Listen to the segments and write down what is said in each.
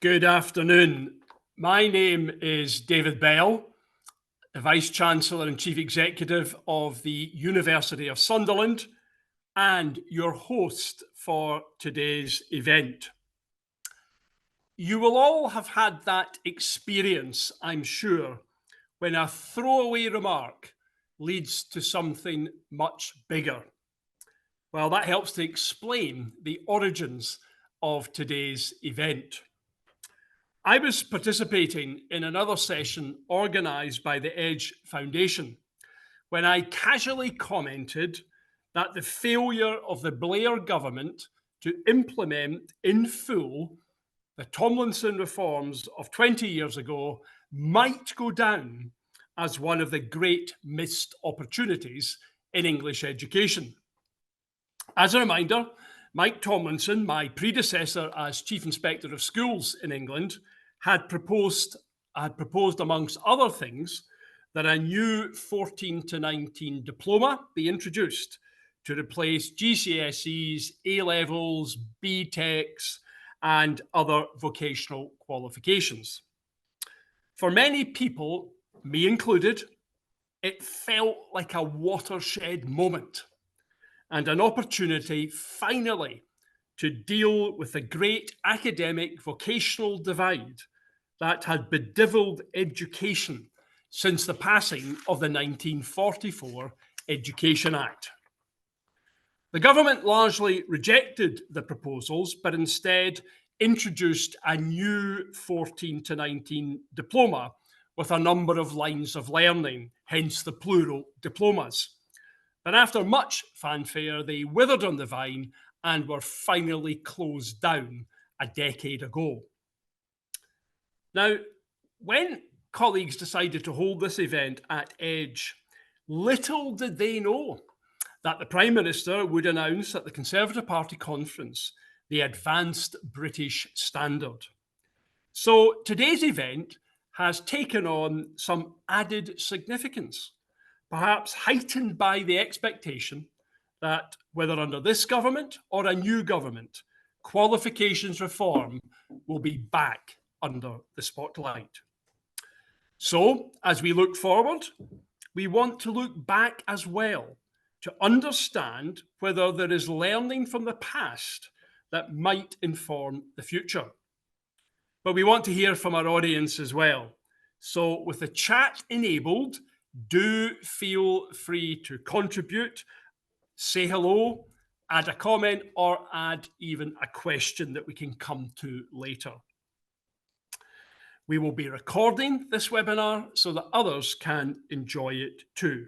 Good afternoon. My name is David Bell, the Vice-Chancellor and Chief Executive of the University of Sunderland and your host for today's event. You will all have had that experience, I'm sure, when a throwaway remark leads to something much bigger. Well, that helps to explain the origins of today's event. I was participating in another session organised by the Edge Foundation when I casually commented that the failure of the Blair government to implement in full the Tomlinson reforms of 20 years ago might go down as one of the great missed opportunities in English education. As a reminder, Mike Tomlinson, my predecessor as Chief Inspector of Schools in England, had proposed amongst other things that a new 14 to 19 diploma be introduced to replace GCSEs, A-levels, BTECs and other vocational qualifications. For many people, me included, it felt like a watershed moment and an opportunity finally to deal with the great academic vocational divide that had bedevilled education since the passing of the 1944 Education Act. The government largely rejected the proposals, but instead introduced a new 14 to 19 diploma with a number of lines of learning, hence the plural diplomas. But after much fanfare, they withered on the vine and were finally closed down a decade ago. Now, when colleagues decided to hold this event at Edge, little did they know that the Prime Minister would announce at the Conservative Party conference the Advanced British Standard. So today's event has taken on some added significance, perhaps heightened by the expectation that whether under this government or a new government, qualifications reform will be back under the spotlight. So, as we look forward, we want to look back as well to understand whether there is learning from the past that might inform the future. But we want to hear from our audience as well. So with the chat enabled, do feel free to contribute, say hello, add a comment, or add even a question that we can come to later. We will be recording this webinar so that others can enjoy it too.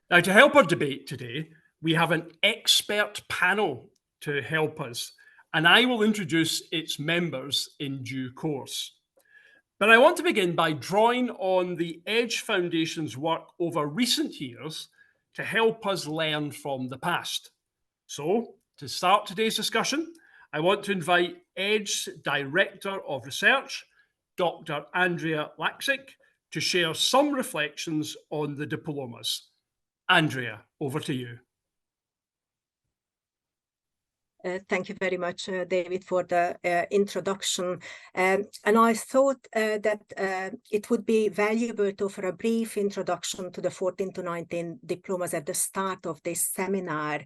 Now, to help our debate today, we have an expert panel to help us, and I will introduce its members in due course. But I want to begin by drawing on the Edge Foundation's work over recent years to help us learn from the past. So, to start today's discussion, I want to invite Edge's Director of Research, Dr. Andrea Laczik, to share some reflections on the diplomas. Andrea, over to you. Thank you very much, David, for the introduction. And I thought that it would be valuable to offer a brief introduction to the 14 to 19 diplomas at the start of this seminar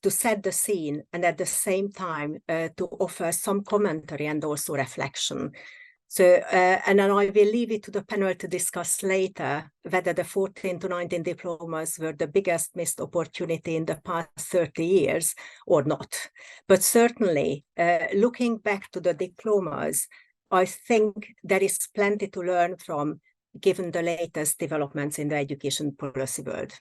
to set the scene and at the same time to offer some commentary and also reflection. So, and then I will leave it to the panel to discuss later whether the 14 to 19 diplomas were the biggest missed opportunity in the past 30 years or not. But certainly, looking back to the diplomas, I think there is plenty to learn from given the latest developments in the education policy world.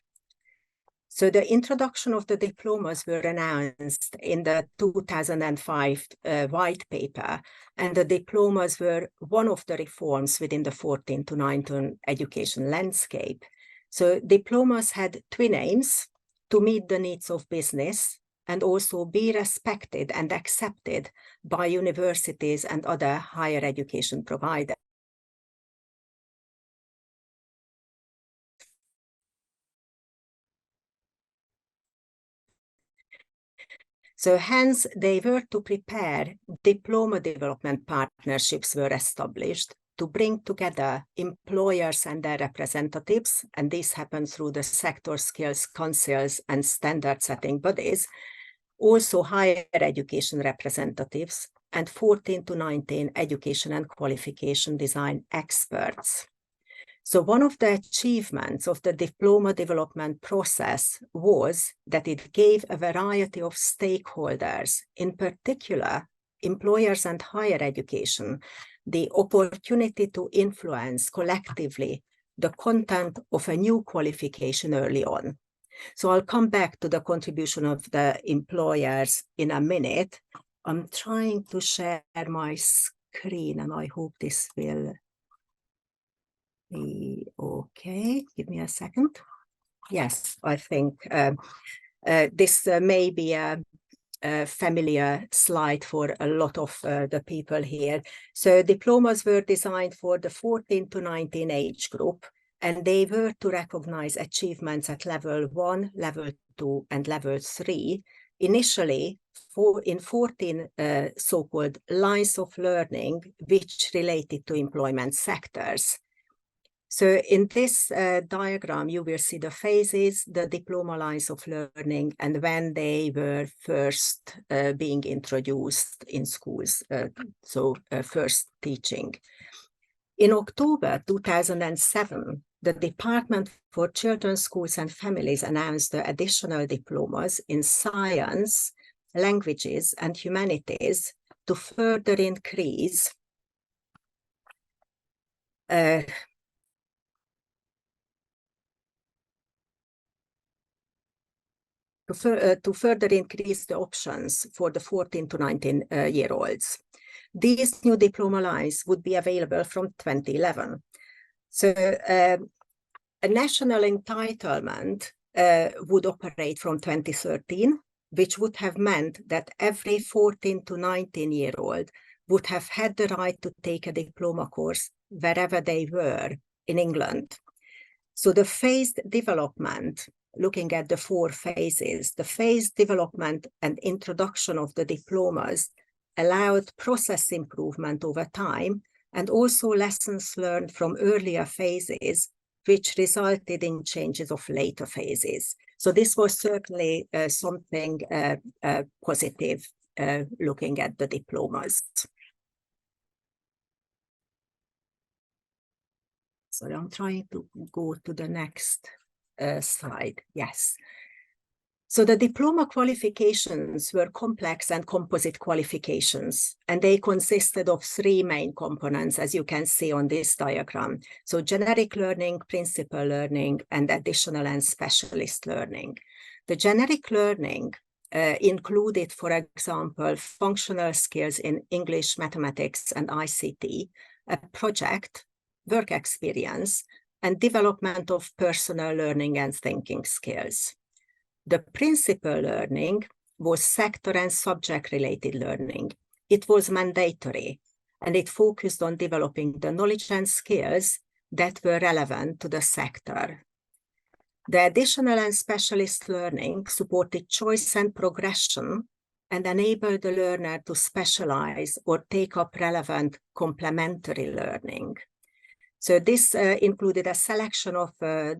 So the introduction of the diplomas were announced in the 2005 white paper, and the diplomas were one of the reforms within the 14 to 19 education landscape. So diplomas had twin aims: to meet the needs of business and also be respected and accepted by universities and other higher education providers. So hence they were to prepare diploma development partnerships were established to bring together employers and their representatives, and this happens through the sector skills councils and standard setting bodies, also higher education representatives, and 14 to 19 education and qualification design experts. So one of the achievements of the diploma development process was that it gave a variety of stakeholders, in particular employers and higher education, the opportunity to influence collectively the content of a new qualification early on. So I'll come back to the contribution of the employers in a minute. I'm trying to share my screen and I hope this will be okay. Give me a second. Yes, I think this may be a familiar slide for a lot of the people here. So diplomas were designed for the 14 to 19 age group, and they were to recognize achievements at level 1, level 2, and level 3. Initially, in 14 so-called lines of learning, which related to employment sectors. So in this diagram, you will see the phases, the diploma lines of learning, and when they were first being introduced in schools, first teaching. In October 2007, the Department for Children, Schools and Families announced the additional diplomas in science, languages, and humanities to further increase to further increase the options for the 14 to 19-year-olds. These new diploma lines would be available from 2011. So a national entitlement would operate from 2013, which would have meant that every 14 to 19-year-old would have had the right to take a diploma course wherever they were in England. So the phased development, looking at the 4 phases, the phased development and introduction of the diplomas allowed process improvement over time and also lessons learned from earlier phases, which resulted in changes of later phases. So this was certainly something positive looking at the diplomas. So I'm trying to go to the next slide. Yes. So the diploma qualifications were complex and composite qualifications, and they consisted of 3 main components, as you can see on this diagram. So generic learning, principal learning, and additional and specialist learning. The generic learning included, for example, functional skills in English, mathematics, and ICT, a project, work experience, and development of personal learning and thinking skills. The principal learning was sector and subject-related learning. It was mandatory, and it focused on developing the knowledge and skills that were relevant to the sector. The additional and specialist learning supported choice and progression and enabled the learner to specialize or take up relevant complementary learning. So this included a selection of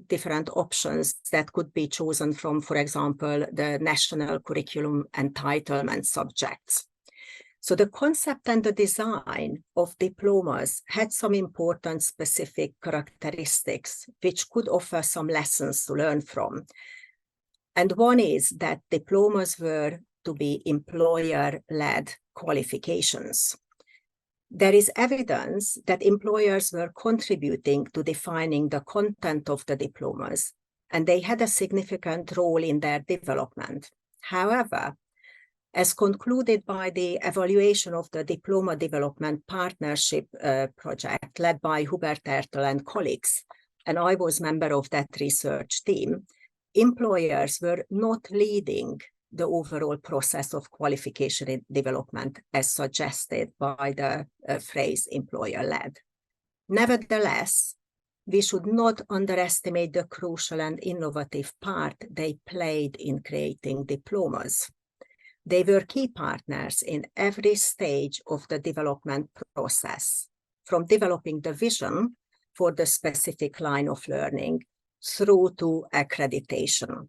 different options that could be chosen from, for example, the national curriculum entitlement subjects. So the concept and the design of diplomas had some important specific characteristics which could offer some lessons to learn from. And one is that diplomas were to be employer-led qualifications. There is evidence that employers were contributing to defining the content of the diplomas, and they had a significant role in their development. However, as concluded by the evaluation of the Diploma Development Partnership project led by Hubert Ertel and colleagues, and I was member of that research team, employers were not leading the overall process of qualification development as suggested by the phrase employer-led. Nevertheless, we should not underestimate the crucial and innovative part they played in creating diplomas. They were key partners in every stage of the development process, from developing the vision for the specific line of learning through to accreditation.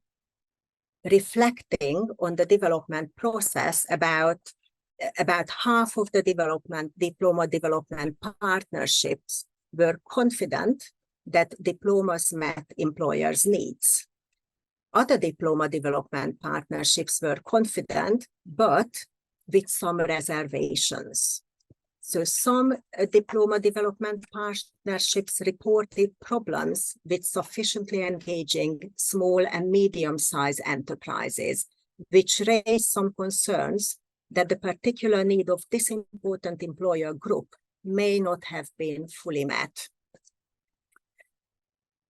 Reflecting on the development process, about half of the diploma development partnerships were confident that diplomas met employers' needs. Other diploma development partnerships were confident, but with some reservations. So some diploma development partnerships reported problems with sufficiently engaging small and medium-sized enterprises, which raised some concerns that the particular need of this important employer group may not have been fully met.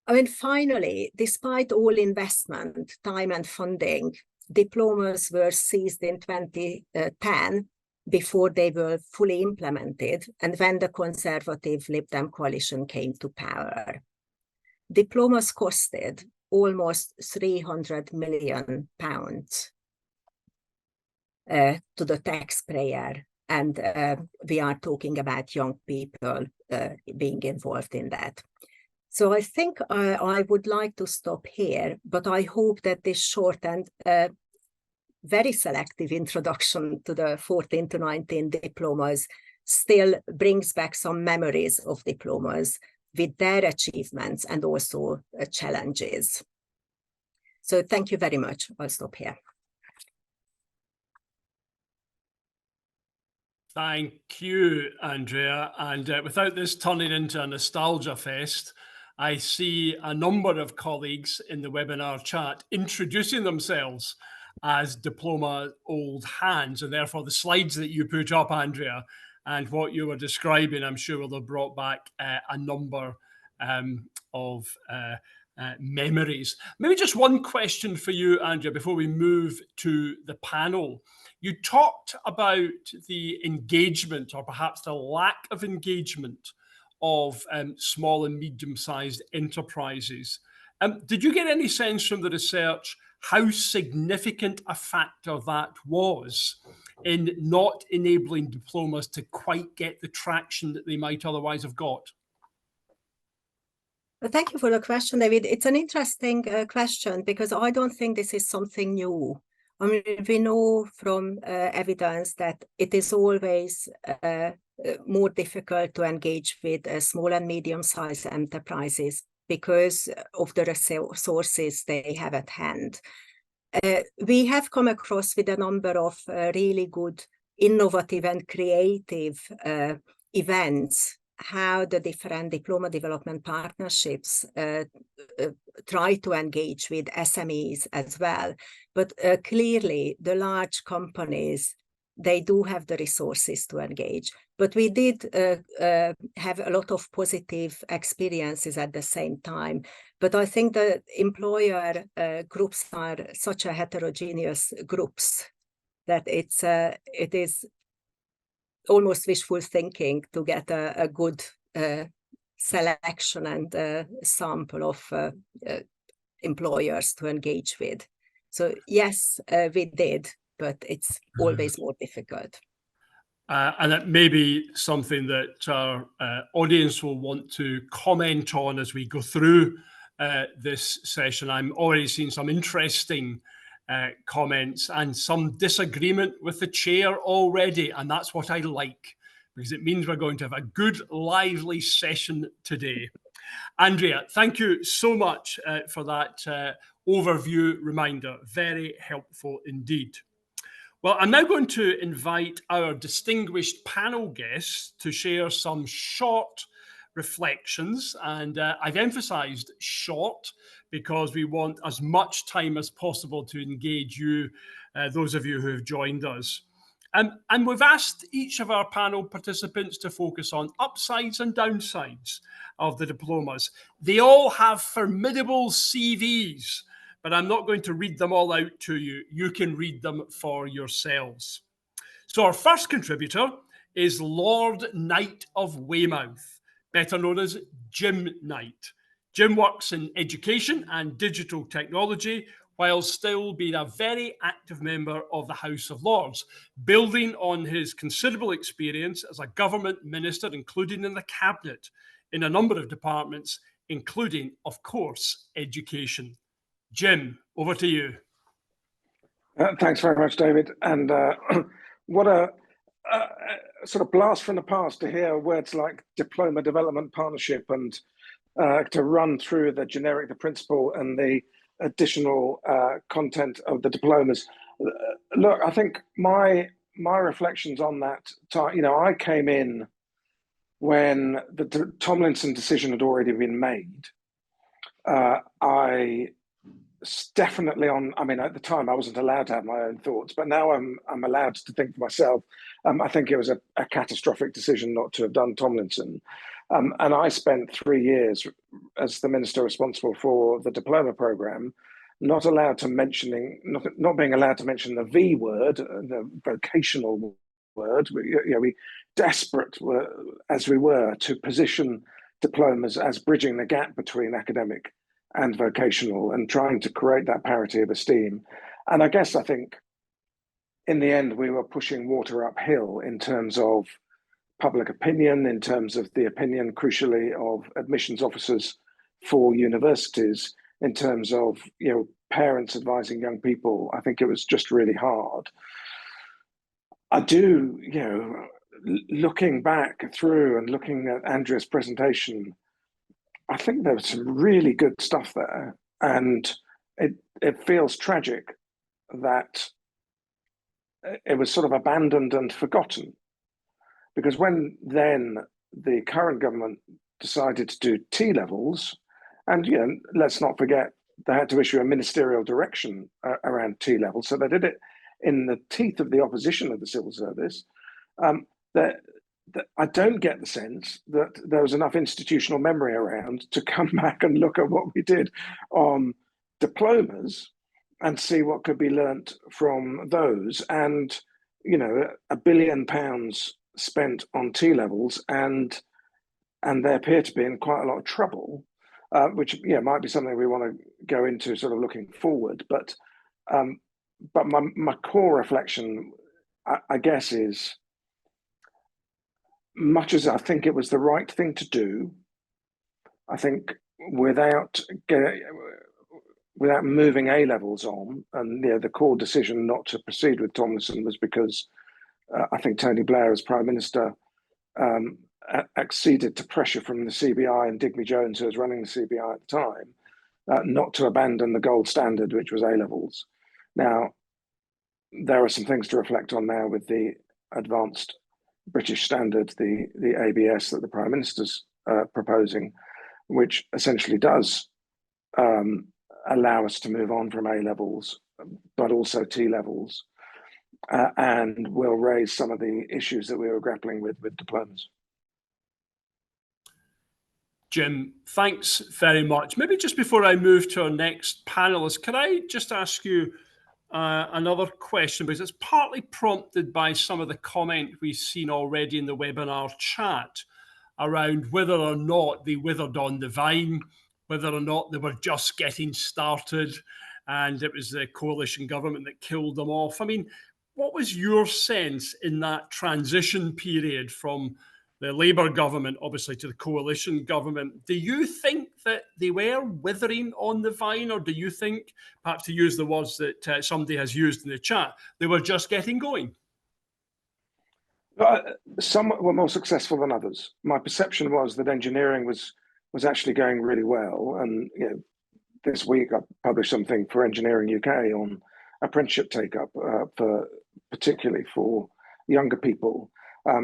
I mean, finally, despite all investment, time and funding, diplomas were seized in 2010 before they were fully implemented and when the Conservative Lib Dem coalition came to power. Diplomas costed almost £300 million to the taxpayer, and we are talking about young people being involved in that. So I think I would like to stop here, but I hope that this short and very selective introduction to the 14 to 19 diplomas still brings back some memories of diplomas with their achievements and also challenges. So thank you very much. I'll stop here. Thank you, Andrea. And without this turning into a nostalgia fest, I see a number of colleagues in the webinar chat introducing themselves as diploma old hands, and therefore the slides that you put up, Andrea, and what you were describing, I'm sure will have brought back a number of memories. Maybe just one question for you, Andrea, before we move to the panel. You talked about the engagement, or perhaps the lack of engagement, of small and medium-sized enterprises. Did you get any sense from the research how significant a factor that was in not enabling diplomas to quite get the traction that they might otherwise have got? Well, thank you for the question, David. It's an interesting question because I don't think this is something new. I mean, we know from evidence that it is always more difficult to engage with small and medium-sized enterprises because of the resources they have at hand. We have come across with a number of really good, innovative and creative events, how the different diploma development partnerships try to engage with SMEs as well. But clearly, the large companies, they do have the resources to engage. But we did have a lot of positive experiences at the same time. But I think the employer groups are such a heterogeneous groups that it is almost wishful thinking to get a good selection and sample of employers to engage with. So yes, we did, but it's always more difficult. And it may be something that our audience will want to comment on as we go through this session. I'm already seeing some interesting comments and some disagreement with the chair already, and that's what I like, because it means we're going to have a good, lively session today. Andrea, thank you so much for that overview reminder. Very helpful indeed. Well, I'm now going to invite our distinguished panel guests to share some short reflections, and I've emphasized short because we want as much time as possible to engage you, those of you who have joined us. And we've asked each of our panel participants to focus on upsides and downsides of the diplomas. They all have formidable CVs, but I'm not going to read them all out to you. You can read them for yourselves. So our first contributor is Lord Knight of Weymouth, better known as Jim Knight. Jim works in education and digital technology, while still being a very active member of the House of Lords, building on his considerable experience as a government minister, including in the cabinet, in a number of departments, including, of course, education. Jim, over to you. Thanks very much, David. And what a sort of blast from the past to hear words like diploma development partnership and to run through the principle and the additional content of the diplomas. Look, I think my reflections on that time, I came in when the Tomlinson decision had already been made. I definitely at the time I wasn't allowed to have my own thoughts, but now I'm allowed to think for myself. I think it was a catastrophic decision not to have done Tomlinson. And I spent 3 years as the minister responsible for the diploma program, not being allowed to mention the V word, the vocational word. We desperate as we were to position diplomas as bridging the gap between academic and vocational and trying to create that parity of esteem. And I think in the end, we were pushing water uphill in terms of public opinion, in terms of the opinion, crucially, of admissions officers for universities, in terms of parents advising young people. I think it was just really hard. I do, looking back through and looking at Andrea's presentation, I think there was some really good stuff there, and it feels tragic that it was sort of abandoned and forgotten. Because when then the current government decided to do T-levels, and let's not forget they had to issue a ministerial direction around T-levels, so they did it in the teeth of the opposition of the civil service. I don't get the sense that there was enough institutional memory around to come back and look at what we did on diplomas and see what could be learnt from those. And, £1 billion spent on T-levels, and they appear to be in quite a lot of trouble, which might be something we want to go into sort of looking forward. But my core reflection, I guess, is, much as I think it was the right thing to do, I think without moving A-levels on, and the core decision not to proceed with Tomlinson was because I think Tony Blair, as Prime Minister, acceded to pressure from the CBI and Digby Jones, who was running the CBI at the time, not to abandon the gold standard, which was A-levels. Now, there are some things to reflect on now with the advanced British standard, the ABS that the Prime Minister's proposing, which essentially does allow us to move on from A-levels, but also T-levels, and will raise some of the issues that we were grappling with diplomas. Jim, thanks very much. Maybe just before I move to our next panelist, can I just ask you another question, because it's partly prompted by some of the comment we've seen already in the webinar chat around whether or not they withered on the vine, whether or not they were just getting started and it was the coalition government that killed them off. I mean, what was your sense in that transition period from the Labour government, obviously, to the coalition government? Do you think that they were withering on the vine, or do you think, perhaps to use the words that somebody has used in the chat, they were just getting going? Some were more successful than others. My perception was that engineering was actually going really well. And this week I published something for Engineering UK on apprenticeship take-up, particularly for younger people. I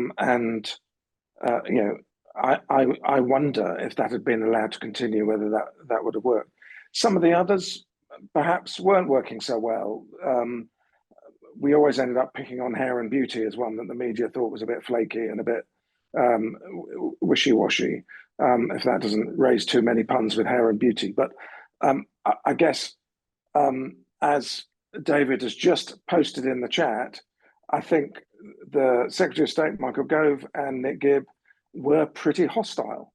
wonder if that had been allowed to continue, whether that would have worked. Some of the others perhaps weren't working so well. We always ended up picking on hair and beauty as one that the media thought was a bit flaky and a bit wishy-washy, if that doesn't raise too many puns with hair and beauty. But I guess, as David has just posted in the chat, I think the Secretary of State, Michael Gove, and Nick Gibb were pretty hostile.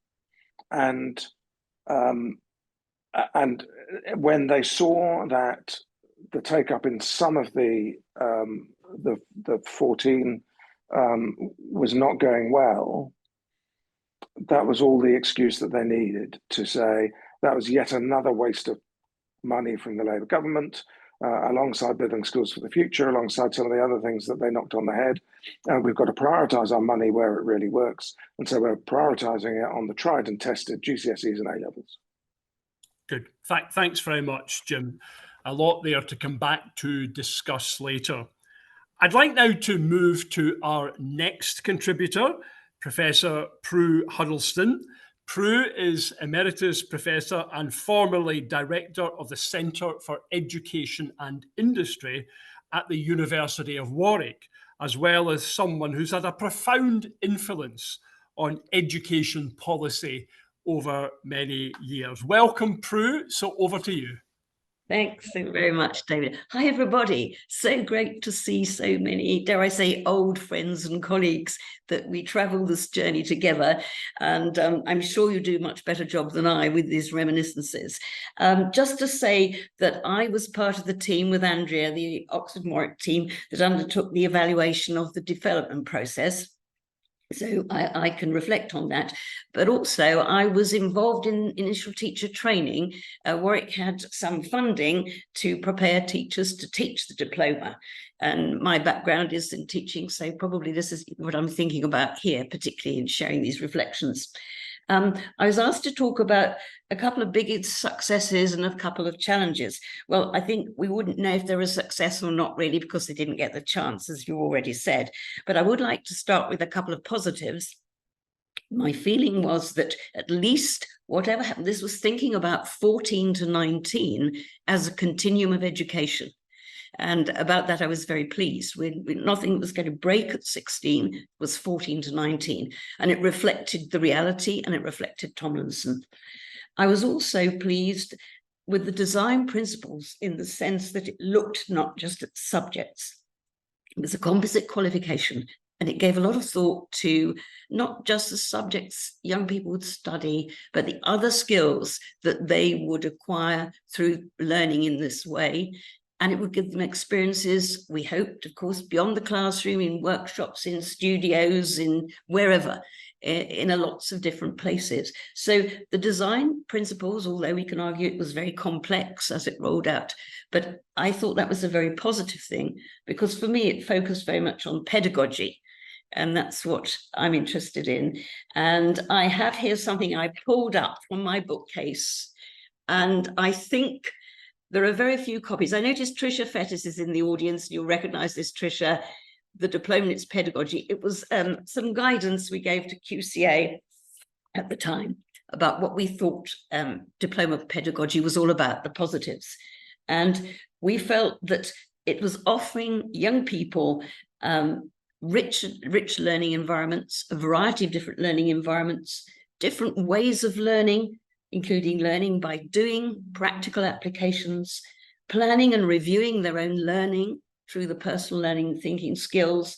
And when they saw that the take up in some of the 14 was not going well, that was all the excuse that they needed to say that was yet another waste of money from the Labour government, alongside building schools for the future, alongside some of the other things that they knocked on the head. We've got to prioritise our money where it really works. And so we're prioritising it on the tried and tested GCSEs and A-levels. Good. Thanks very much, Jim. A lot there to come back to discuss later. I'd like now to move to our next contributor, Professor Prue Huddleston. Prue is Emeritus Professor and formerly Director of the Centre for Education and Industry at the University of Warwick, as well as someone who's had a profound influence on education policy over many years. Welcome, Prue. So over to you. Thanks so very much, David. Hi, everybody. So great to see so many, dare I say, old friends and colleagues that we travel this journey together. And I'm sure you do a much better job than I with these reminiscences. Just to say that I was part of the team with Andrea, the Oxford Warwick team, that undertook the evaluation of the development process. So I can reflect on that. But also I was involved in initial teacher training. Warwick had some funding to prepare teachers to teach the diploma. And my background is in teaching, so probably this is what I'm thinking about here, particularly in sharing these reflections. I was asked to talk about a couple of big successes and a couple of challenges. Well, I think we wouldn't know if they're a success or not really, because they didn't get the chance, as you already said. But I would like to start with a couple of positives. My feeling was that at least whatever happened, this was thinking about 14 to 19 as a continuum of education. And about that, I was very pleased. Nothing was going to break at 16, it was 14 to 19. And it reflected the reality and it reflected Tomlinson. I was also pleased with the design principles in the sense that it looked not just at subjects. It was a composite qualification, and it gave a lot of thought to not just the subjects young people would study, but the other skills that they would acquire through learning in this way. And it would give them experiences, we hoped, of course, beyond the classroom, in workshops, in studios, in wherever, in lots of different places. So the design principles, although we can argue it was very complex as it rolled out, but I thought that was a very positive thing, because for me, it focused very much on pedagogy. And that's what I'm interested in. And I have here something I pulled up from my bookcase. And I think there are very few copies. I noticed Tricia Fettis is in the audience. You'll recognize this, Tricia, the diploma in its pedagogy. It was some guidance we gave to QCA at the time about what we thought diploma pedagogy was all about, the positives. And we felt that it was offering young people rich learning environments, a variety of different learning environments, different ways of learning, including learning by doing, practical applications, planning and reviewing their own learning through the personal learning thinking skills,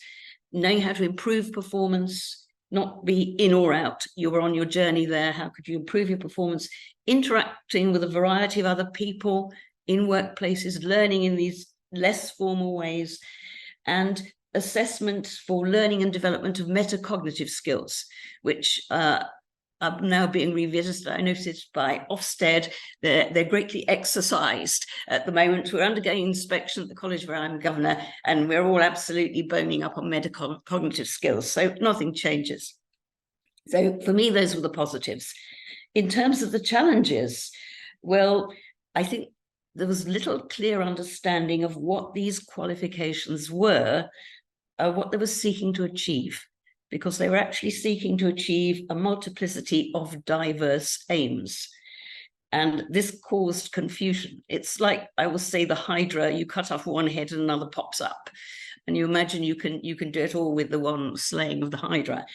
knowing how to improve performance, not be in or out. You were on your journey there. How could you improve your performance? Interacting with a variety of other people in workplaces, learning in these less formal ways, and assessment for learning and development of metacognitive skills, which are now being revisited, I noticed, by Ofsted. They're greatly exercised at the moment. We're undergoing inspection at the college where I'm governor, and we're all absolutely boning up on metacognitive skills. So nothing changes. So for me, those were the positives. In terms of the challenges, well, I think there was little clear understanding of what these qualifications were, what they were seeking to achieve, because they were actually seeking to achieve a multiplicity of diverse aims. And this caused confusion. It's like, I will say, the Hydra, you cut off one head and another pops up. And you imagine you can do it all with the one slaying of the Hydra.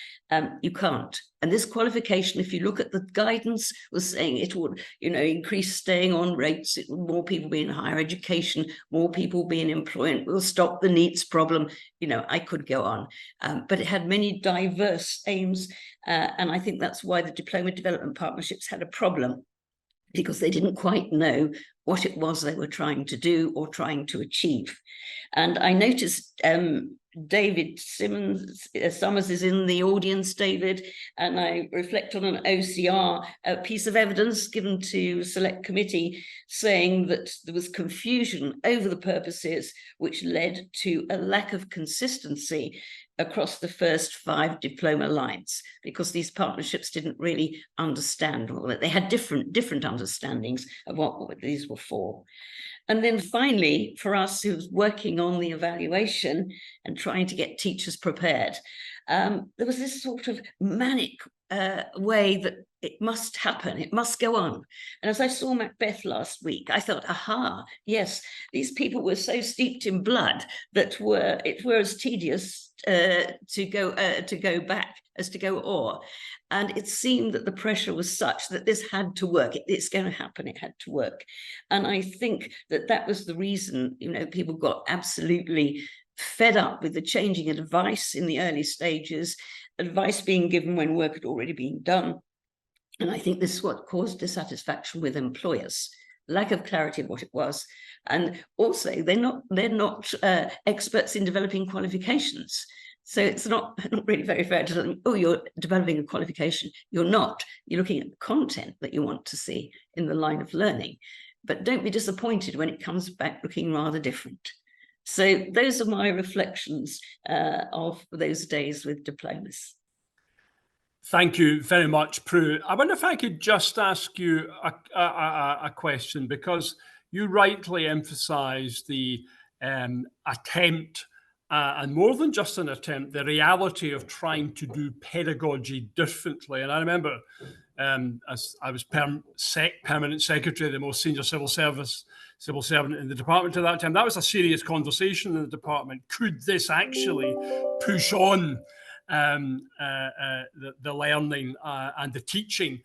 You can't. And this qualification, if you look at the guidance, was saying it would, increase staying on rates, it would more people be in higher education, more people be in employment, we'll stop the NEETs problem. I could go on. But it had many diverse aims. And I think that's why the Diploma Development Partnerships had a problem. because they didn't quite know what it was they were trying to do or trying to achieve. And I noticed David Summers is in the audience, David, and I reflect on an OCR, a piece of evidence given to select committee saying that there was confusion over the purposes, which led to a lack of consistency across the first 5 diploma lines, because these partnerships didn't really understand, or they had different understandings of what these were for. And then finally, for us who's working on the evaluation and trying to get teachers prepared, there was this sort of manic way that it must happen, it must go on. And as I saw Macbeth last week, I thought, aha, yes, these people were so steeped in blood that it were as tedious to go back as to go o'er. And it seemed that the pressure was such that this had to work. It's going to happen. It had to work. And I think that was the reason, people got absolutely fed up with the changing advice in the early stages, advice being given when work had already been done. And I think this is what caused dissatisfaction with employers, lack of clarity of what it was. And also they're not experts in developing qualifications. So it's not really very fair to tell them, oh, you're developing a qualification. You're not. You're looking at the content that you want to see in the line of learning. But don't be disappointed when it comes back looking rather different. So those are my reflections of those days with diplomas. Thank you very much, Prue. I wonder if I could just ask you a question, because you rightly emphasised the attempt, and more than just an attempt, the reality of trying to do pedagogy differently. And I remember as I was permanent secretary, the most senior civil servant in the department at that time, that was a serious conversation in the department. Could this actually push on the learning and the teaching?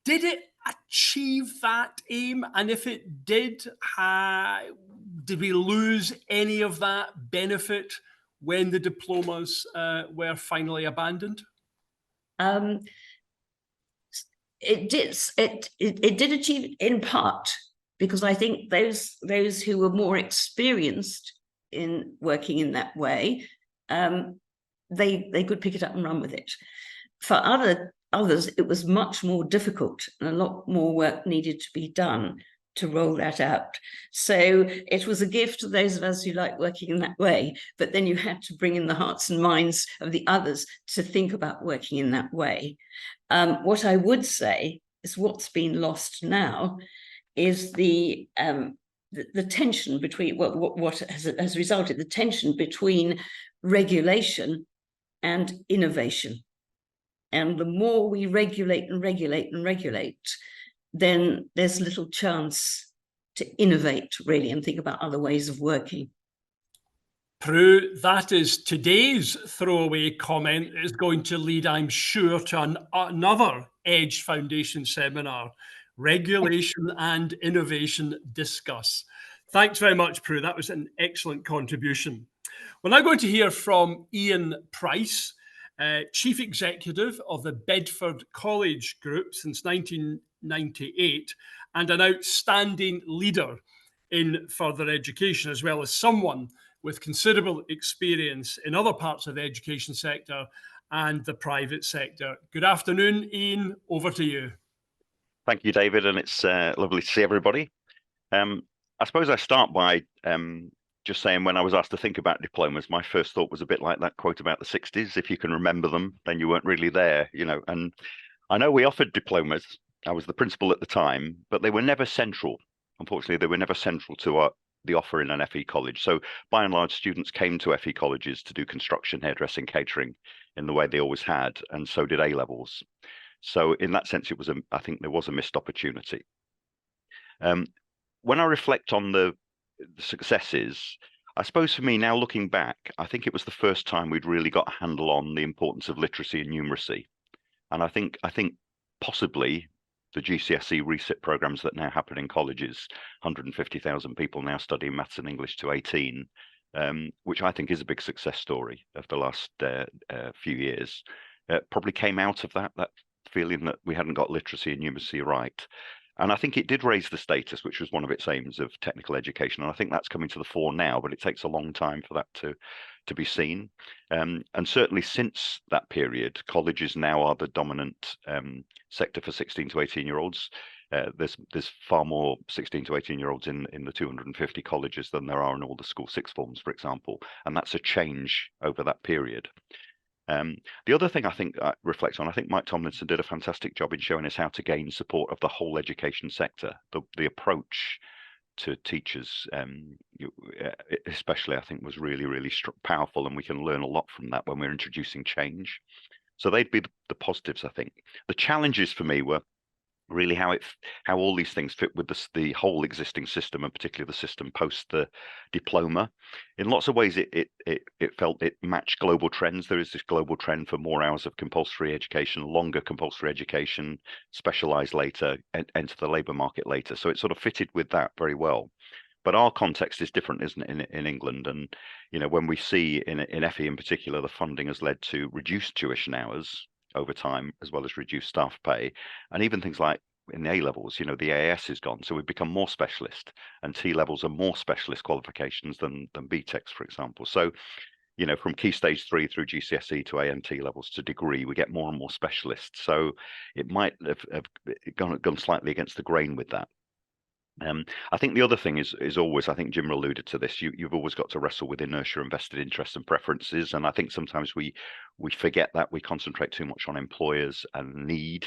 Did it achieve that aim? And if it did we lose any of that benefit when the diplomas were finally abandoned? It did achieve it in part, because I think those who were more experienced in working in that way, they could pick it up and run with it. For others, it was much more difficult, and a lot more work needed to be done to roll that out. So it was a gift to those of us who like working in that way, but then you had to bring in the hearts and minds of the others to think about working in that way. What I would say is what's been lost now is the tension between what has resulted, the tension between regulation and innovation. And the more we regulate and regulate and regulate, then there's little chance to innovate, really, and think about other ways of working. Prue, that is today's throwaway comment is going to lead, I'm sure, to another Edge Foundation seminar, Regulation and Innovation Discuss. Thanks very much, Prue. That was an excellent contribution. We're now going to hear from Ian Pryce, Chief Executive of the Bedford College Group since 1998, and an outstanding leader in further education, as well as someone with considerable experience in other parts of the education sector and the private sector. Good afternoon, Ian, over to you. Thank you, David, and it's lovely to see everybody. I suppose I start by just saying, when I was asked to think about diplomas, my first thought was a bit like that quote about the 60s. If you can remember them, then you weren't really there, And I know we offered diplomas. I was the principal at the time, but they were never central. Unfortunately, they were never central to the offer in an FE college. So by and large, students came to FE colleges to do construction, hairdressing, catering in the way they always had, and so did A-levels. So in that sense, I think there was a missed opportunity. When I reflect on the successes, I suppose for me now, looking back, I think it was the first time we'd really got a handle on the importance of literacy and numeracy. And I think possibly the GCSE resit programs that now happen in colleges, 150,000 people now studying maths and English to 18, which I think is a big success story of the last few years, probably came out of that feeling that we hadn't got literacy and numeracy right. And I think it did raise the status, which was one of its aims, of technical education. And I think that's coming to the fore now, but it takes a long time for that to be seen. And certainly since that period, colleges now are the dominant sector for 16 to 18-year-olds. There's far more 16 to 18-year-olds in the 250 colleges than there are in all the school sixth forms, for example. And that's a change over that period. The other thing I think I reflect on, I think Mike Tomlinson did a fantastic job in showing us how to gain support of the whole education sector. The approach to teachers, especially, I think, was really, really powerful, and we can learn a lot from that when we're introducing change. So they'd be the positives, I think. The challenges for me were really how all these things fit with the whole existing system, and particularly the system post the diploma. In lots of ways, it felt it matched global trends. There is this global trend for more hours of compulsory education, longer compulsory education, specialise later, enter the labour market later. So it sort of fitted with that very well. But our context is different, isn't it, in England? And when we see in FE in particular, the funding has led to reduced tuition hours over time, as well as reduced staff pay, and even things like in the A levels, the AAS is gone, so we've become more specialist, and T levels are more specialist qualifications than BTECs, for example. So, from Key Stage 3 through GCSE to ANT levels to degree, we get more and more specialists. So it might have gone slightly against the grain with that. I think the other thing is always, I think Jim alluded to this, you've always got to wrestle with inertia and vested interests and preferences. And I think sometimes we forget that. We concentrate too much on employers and need,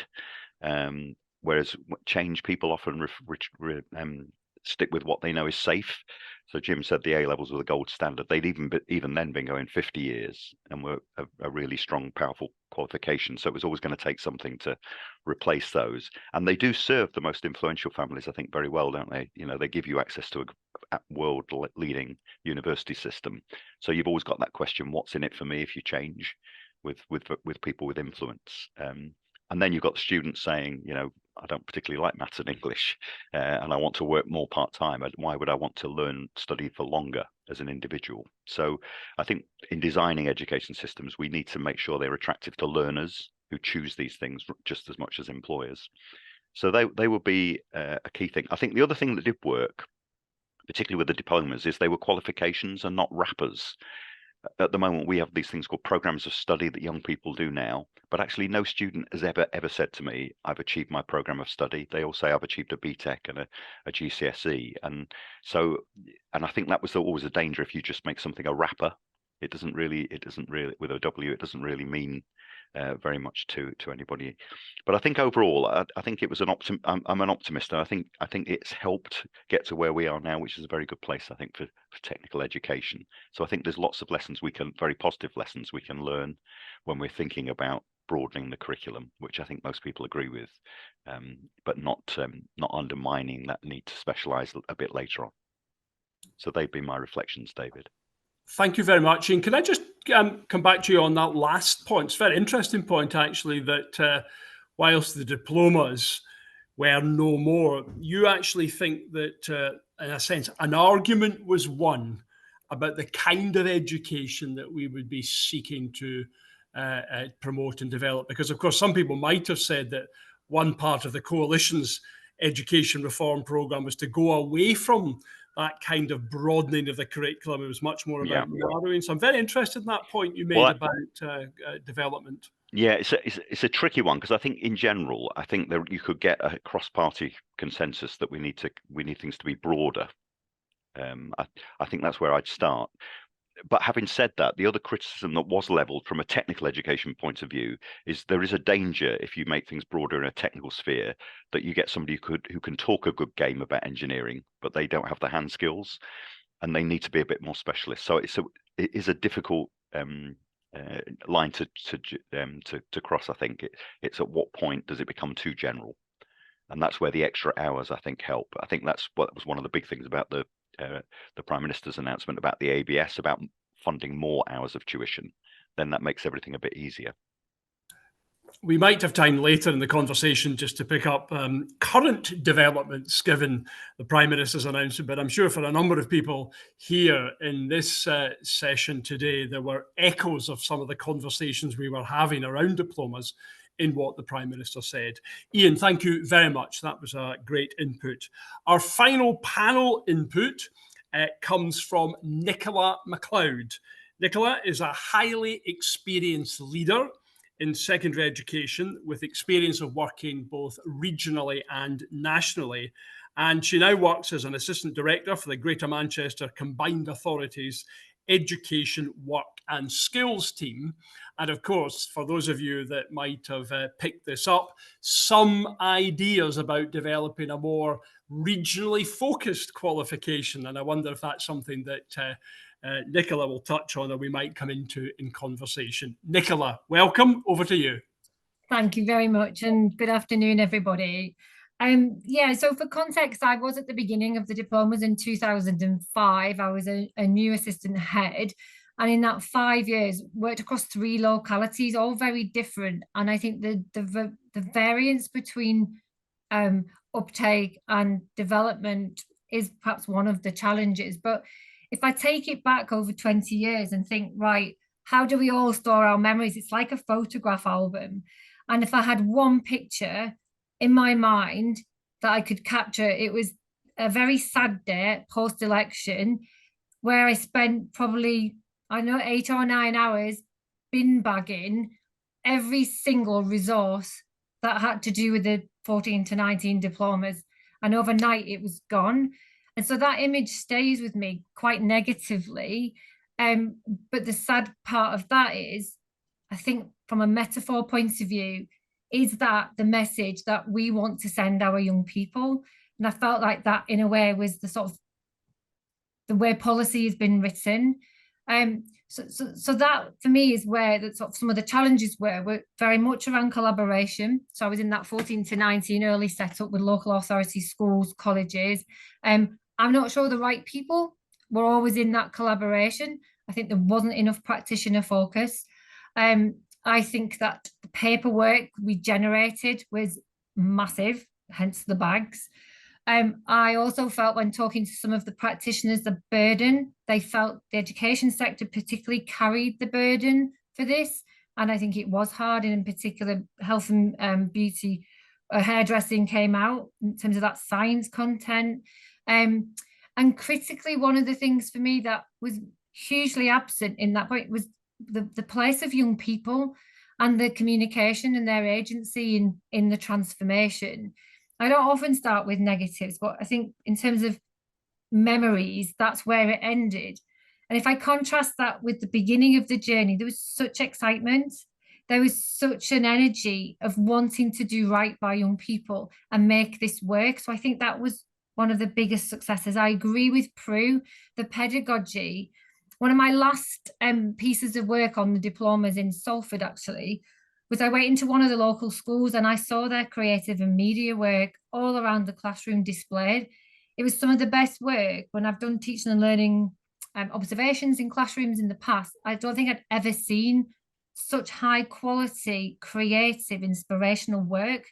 whereas change, people often stick with what they know is safe. So Jim said the A levels were the gold standard. They'd even then been going 50 years and were a really strong, powerful qualification. So it was always going to take something to replace those. And they do serve the most influential families, I think, very well, don't they? They give you access to a world-leading university system. So you've always got that question: what's in it for me if you change with people with influence? And then you've got the students saying, I don't particularly like maths and English, and I want to work more part-time. Why would I want to study for longer as an individual? So I think in designing education systems, we need to make sure they're attractive to learners who choose these things just as much as employers. So they will be a key thing. I think the other thing that did work, particularly with the diplomas, is they were qualifications and not wrappers. At the moment, we have these things called programs of study that young people do now, but actually no student has ever said to me, I've achieved my program of study. They all say I've achieved a BTEC and a GCSE. And I think that was always a danger. If you just make something a wrapper, it doesn't really, with a W, it doesn't really mean very much to anybody. But I think overall, I think it was I'm an optimist, and I think it's helped get to where we are now, which is a very good place, I think, for technical education. So I think there's lots of very positive lessons we can learn when we're thinking about broadening the curriculum, which I think most people agree with, but not undermining that need to specialise a bit later on. So they've been my reflections, David. Thank you very much. And can I just come back to you on that last point? It's a very interesting point, actually, that whilst the diplomas were no more, you actually think that, in a sense, an argument was won about the kind of education that we would be seeking to promote and develop. Because, of course, some people might have said that one part of the coalition's education reform programme was to go away from that kind of broadening of the curriculum. It was much more about narrowing. So I'm very interested in that point you made about development. Yeah, it's a tricky one, because I think in general, I think that you could get a cross-party consensus that we need things to be broader. I think that's where I'd start. But having said that, the other criticism that was levelled from a technical education point of view is there is a danger if you make things broader in a technical sphere that you get somebody who can talk a good game about engineering, but they don't have the hand skills, and they need to be a bit more specialist. So it is a difficult line to cross. I think it's at what point does it become too general, and that's where the extra hours, I think, help. I think that's what was one of the big things about the Prime Minister's announcement about the ABS, about funding more hours of tuition. Then that makes everything a bit easier. We might have time later in the conversation just to pick up current developments given the Prime Minister's announcement, but I'm sure for a number of people here in this session today, there were echoes of some of the conversations we were having around diplomas in what the Prime Minister said. Ian, thank you very much. That was a great input. Our final panel input comes from Nicola McLeod. Nicola is a highly experienced leader in secondary education with experience of working both regionally and nationally. And she now works as an assistant director for the Greater Manchester Combined Authorities Education, Work and Skills team. And of course, for those of you that might have picked this up, some ideas about developing a more regionally focused qualification. And I wonder if that's something that Nicola will touch on, or we might come into in conversation. Nicola, welcome. Over to you. Thank you very much, and good afternoon, everybody. Yeah, so for context, I was at the beginning of the diplomas in 2005. I was a new assistant head, and in that 5 years, worked across 3 localities, all very different. And I think the variance between uptake and development is perhaps one of the challenges. But if I take it back over 20 years and think, right, how do we all store our memories? It's like a photograph album. And if I had one picture in my mind that I could capture, it was a very sad day post-election where I spent probably, I don't know, 8 or 9 hours bin bagging every single resource that had to do with the 14 to 19 diplomas. And overnight it was gone. And so that image stays with me quite negatively. But the sad part of that is, I think from a metaphor point of view, is that the message that we want to send our young people? And I felt like that in a way was the sort of the way policy has been written. So that for me is where the, sort of some of the challenges were very much around collaboration. So I was in that 14 to 19 early setup with local authorities, schools, colleges. I'm not sure the right people were always in that collaboration. I think there wasn't enough practitioner focus. I think that the paperwork we generated was massive, hence the bags. I also felt when talking to some of the practitioners, the burden, they felt the education sector particularly carried the burden for this. And I think it was hard, and in particular, health and beauty, hairdressing came out in terms of that science content. And critically, one of the things for me that was hugely absent in that point was the place of young people and the communication and their agency in the transformation. I don't often start with negatives, but I think in terms of memories, that's where it ended. And if I contrast that with the beginning of the journey, there was such excitement. There was such an energy of wanting to do right by young people and make this work. So I think that was one of the biggest successes. I agree with Prue, the pedagogy. One of my last pieces of work on the diplomas in Salford, actually, was I went into one of the local schools and I saw their creative and media work all around the classroom displayed. It was some of the best work. When I've done teaching and learning observations in classrooms in the past, I don't think I'd ever seen such high quality, creative, inspirational work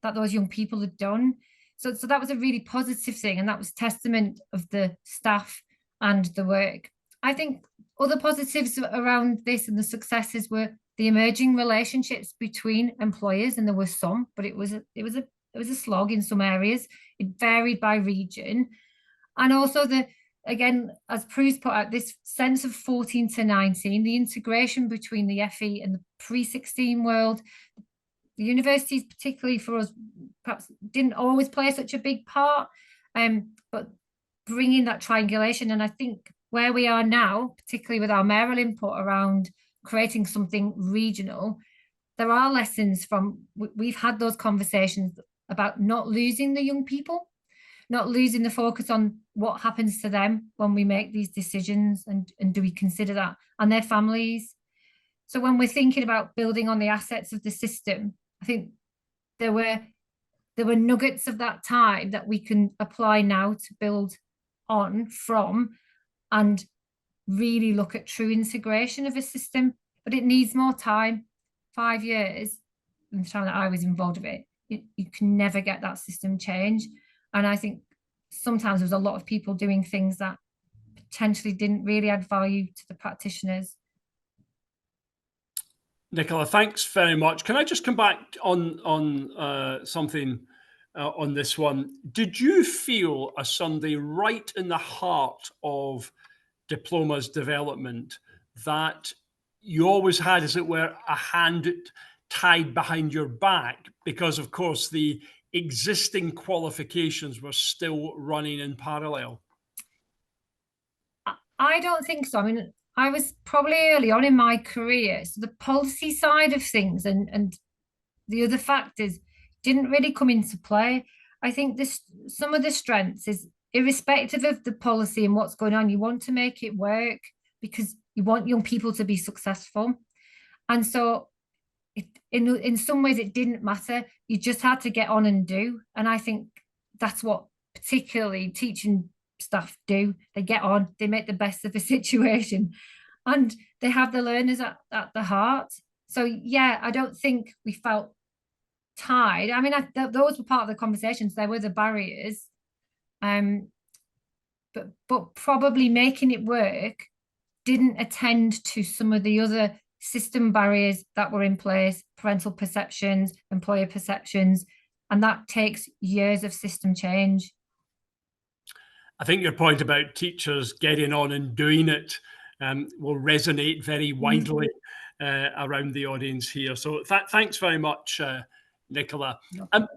that those young people had done. So that was a really positive thing, and that was testament of the staff and the work. I think other positives around this and the successes were the emerging relationships between employers, and there were some, but it was a slog in some areas. It varied by region, and also again, as Prue's put out, this sense of 14 to 19, the integration between the FE and the pre-16 world. The universities, particularly for us, perhaps didn't always play such a big part, but bringing that triangulation, and I think where we are now, particularly with our mayoral input around creating something regional, there are lessons from, we've had those conversations about not losing the young people, not losing the focus on what happens to them when we make these decisions, and do we consider that, and their families. So when we're thinking about building on the assets of the system, I think there were nuggets of that time that we can apply now to build on from and really look at true integration of a system, but it needs more time. 5 years, in the time that I was involved with it, you can never get that system change. And I think sometimes there was a lot of people doing things that potentially didn't really add value to the practitioners. Nicola, thanks very much. Can I just come back on something on this one? Did you feel as somebody right in the heart of Diploma's development that you always had, as it were, a hand tied behind your back because, of course, the existing qualifications were still running in parallel? I don't think so. I mean, I was probably early on in my career, so the policy side of things and the other factors didn't really come into play. I think this some of the strengths is irrespective of the policy and what's going on, you want to make it work because you want young people to be successful. And so in some ways it didn't matter. You just had to get on and do. And I think that's what particularly teaching staff do. They get on, they make the best of the situation, and they have the learners at the heart. So yeah, I don't think we felt tied. I mean, those were part of the conversations. There were the barriers, but probably making it work didn't attend to some of the other system barriers that were in place, parental perceptions, employer perceptions, and that takes years of system change. I think your point about teachers getting on and doing it will resonate very widely around the audience here. So thanks very much, Nicola.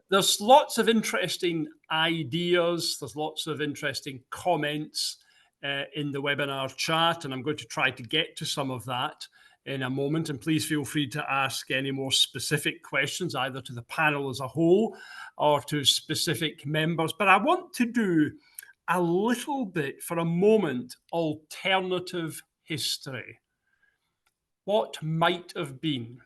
There's lots of interesting ideas. There's lots of interesting comments in the webinar chat, and I'm going to try to get to some of that in a moment. And please feel free to ask any more specific questions, either to the panel as a whole or to specific members. But I want to do a little bit, for a moment, alternative history. What might have been?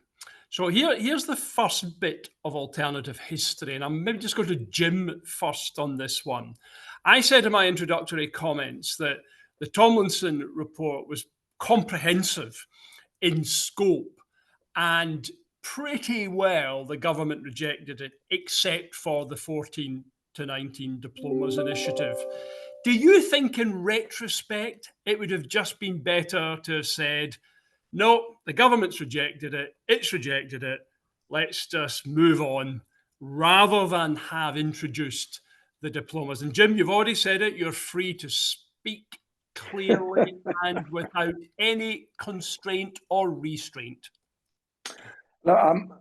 So here's the first bit of alternative history, and I'm maybe just going to Jim first on this one. I said in my introductory comments that the Tomlinson report was comprehensive in scope, and pretty well the government rejected it, except for the 14 to 19 Diplomas initiative. Do you think in retrospect it would have just been better to have said, no, the government's rejected it, it's rejected it, let's just move on, rather than have introduced the Diplomas? And Jim, you've already said it, you're free to speak clearly and without any constraint or restraint. No,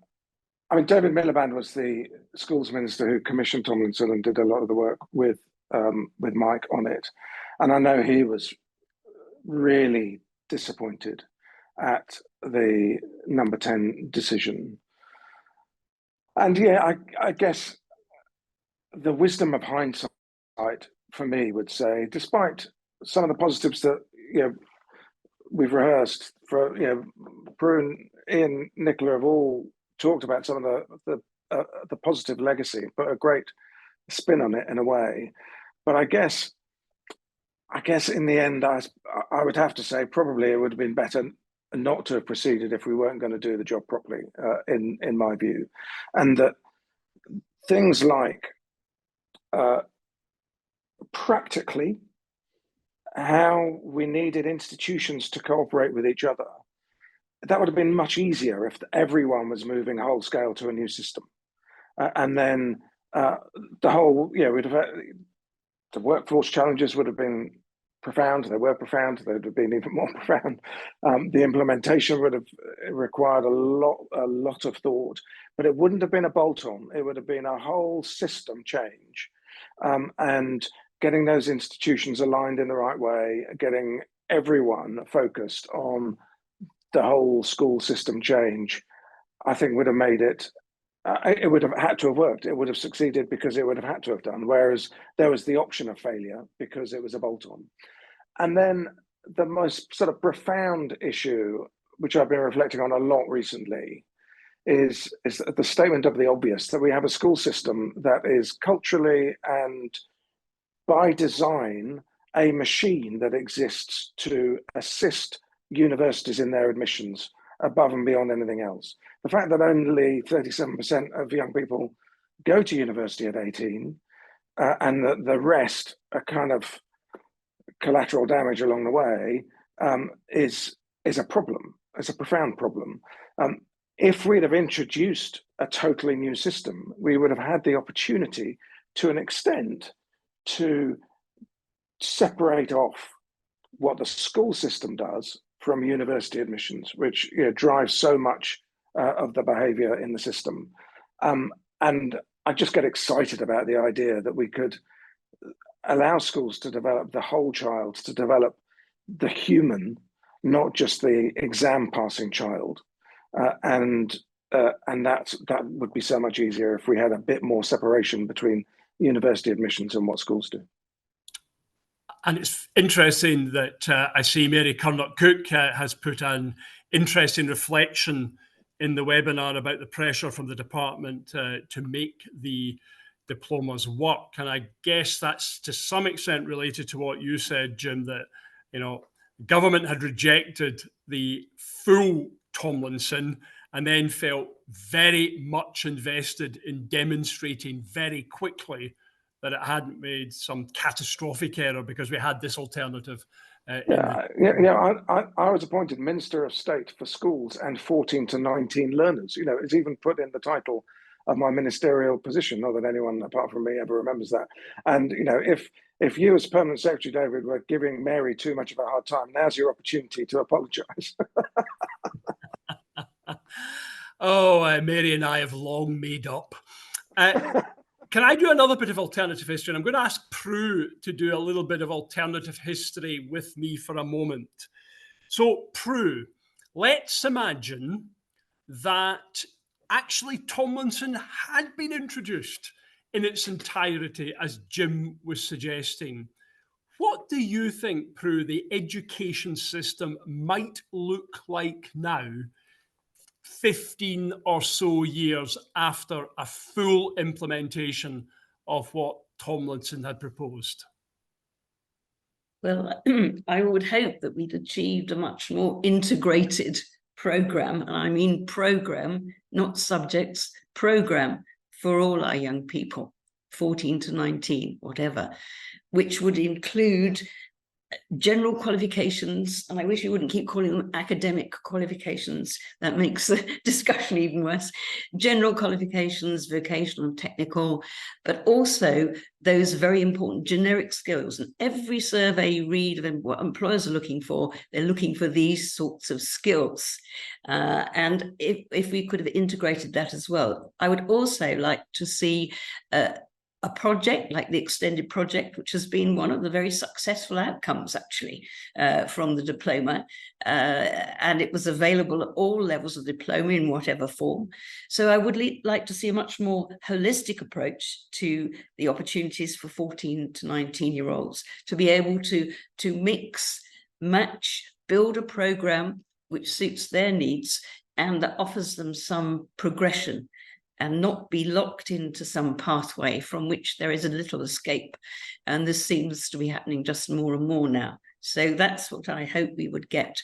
I mean, David Miliband was the schools minister who commissioned Tomlinson and did a lot of the work with Mike on it. And I know he was really disappointed at the number 10 decision. And yeah, I guess the wisdom of hindsight for me would say, despite some of the positives that we've rehearsed for, Prue and Ian, Nicola have all talked about some of the positive legacy, but a great spin on it in a way. But I guess in the end, I would have to say probably it would have been better not to have proceeded if we weren't going to do the job properly, in my view, and that things like practically how we needed institutions to cooperate with each other, that would have been much easier if everyone was moving whole scale to a new system. And then the whole, we'd have had, the workforce challenges would have been profound. They were profound. They would have been even more profound. The implementation would have required a lot of thought, but it wouldn't have been a bolt-on. It would have been a whole system change, and getting those institutions aligned in the right way, getting everyone focused on the whole school system change, I think would have made it. It would have had to have worked. It would have succeeded because it would have had to have done. Whereas there was the option of failure because it was a bolt-on. And then the most sort of profound issue, which I've been reflecting on a lot recently, is the statement of the obvious, that we have a school system that is culturally and by design a machine that exists to assist universities in their admissions above and beyond anything else. The fact that only 37% of young people go to university at 18, and that the rest are kind of collateral damage along the way, is a problem. It's a profound problem. if we'd have introduced a totally new system, we would have had the opportunity to an extent to separate off what the school system does from university admissions, which drives so much of the behavior in the system. And I just get excited about the idea that we could allow schools to develop the whole child, to develop the human, not just the exam passing child. And that would be so much easier if we had a bit more separation between university admissions and what schools do. And it's interesting that I see Mary Curnock-Cook has put an interesting reflection in the webinar about the pressure from the department to make the diplomas work. And I guess that's to some extent related to what you said, Jim, that, government had rejected the full Tomlinson and then felt very much invested in demonstrating very quickly that it hadn't made some catastrophic error because we had this alternative. I was appointed Minister of State for Schools and 14 to 19 learners. It's even put in the title of my ministerial position, not that anyone apart from me ever remembers that. And if you as Permanent Secretary, David, were giving Mary too much of a hard time, now's your opportunity to apologise. Mary and I have long made up. Can I do another bit of alternative history? And I'm going to ask Prue to do a little bit of alternative history with me for a moment. So, Prue, let's imagine that actually Tomlinson had been introduced in its entirety, as Jim was suggesting. What do you think, Prue, the education system might look like now, 15 or so years after a full implementation of what Tomlinson had proposed? Well, I would hope that we'd achieved a much more integrated programme, and I mean programme, not subjects, programme for all our young people, 14 to 19, whatever, which would include general qualifications, and I wish you wouldn't keep calling them academic qualifications. That makes the discussion even worse. General qualifications, vocational and technical, but also those very important generic skills. And every survey you read of what employers are looking for, they're looking for these sorts of skills. And if we could have integrated that as well. I would also like to see a project like the extended project, which has been one of the very successful outcomes actually from the diploma, and it was available at all levels of diploma in whatever form. So I would like to see a much more holistic approach to the opportunities for 14 to 19-year-olds to be able to mix, match, build a program which suits their needs and that offers them some progression, and not be locked into some pathway from which there is a little escape. And this seems to be happening just more and more now. So that's what I hope we would get.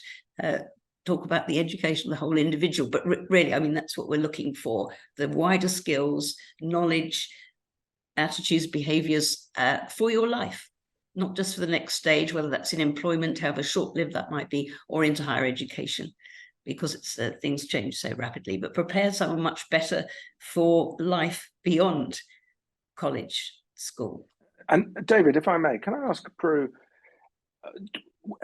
Talk about the education of the whole individual, but really, I mean, that's what we're looking for. The wider skills, knowledge, attitudes, behaviours for your life, not just for the next stage, whether that's in employment, however short-lived that might be, or into higher education, because it's things change so rapidly, but prepare someone much better for life beyond college, school. And David, if I may, can I ask Prue,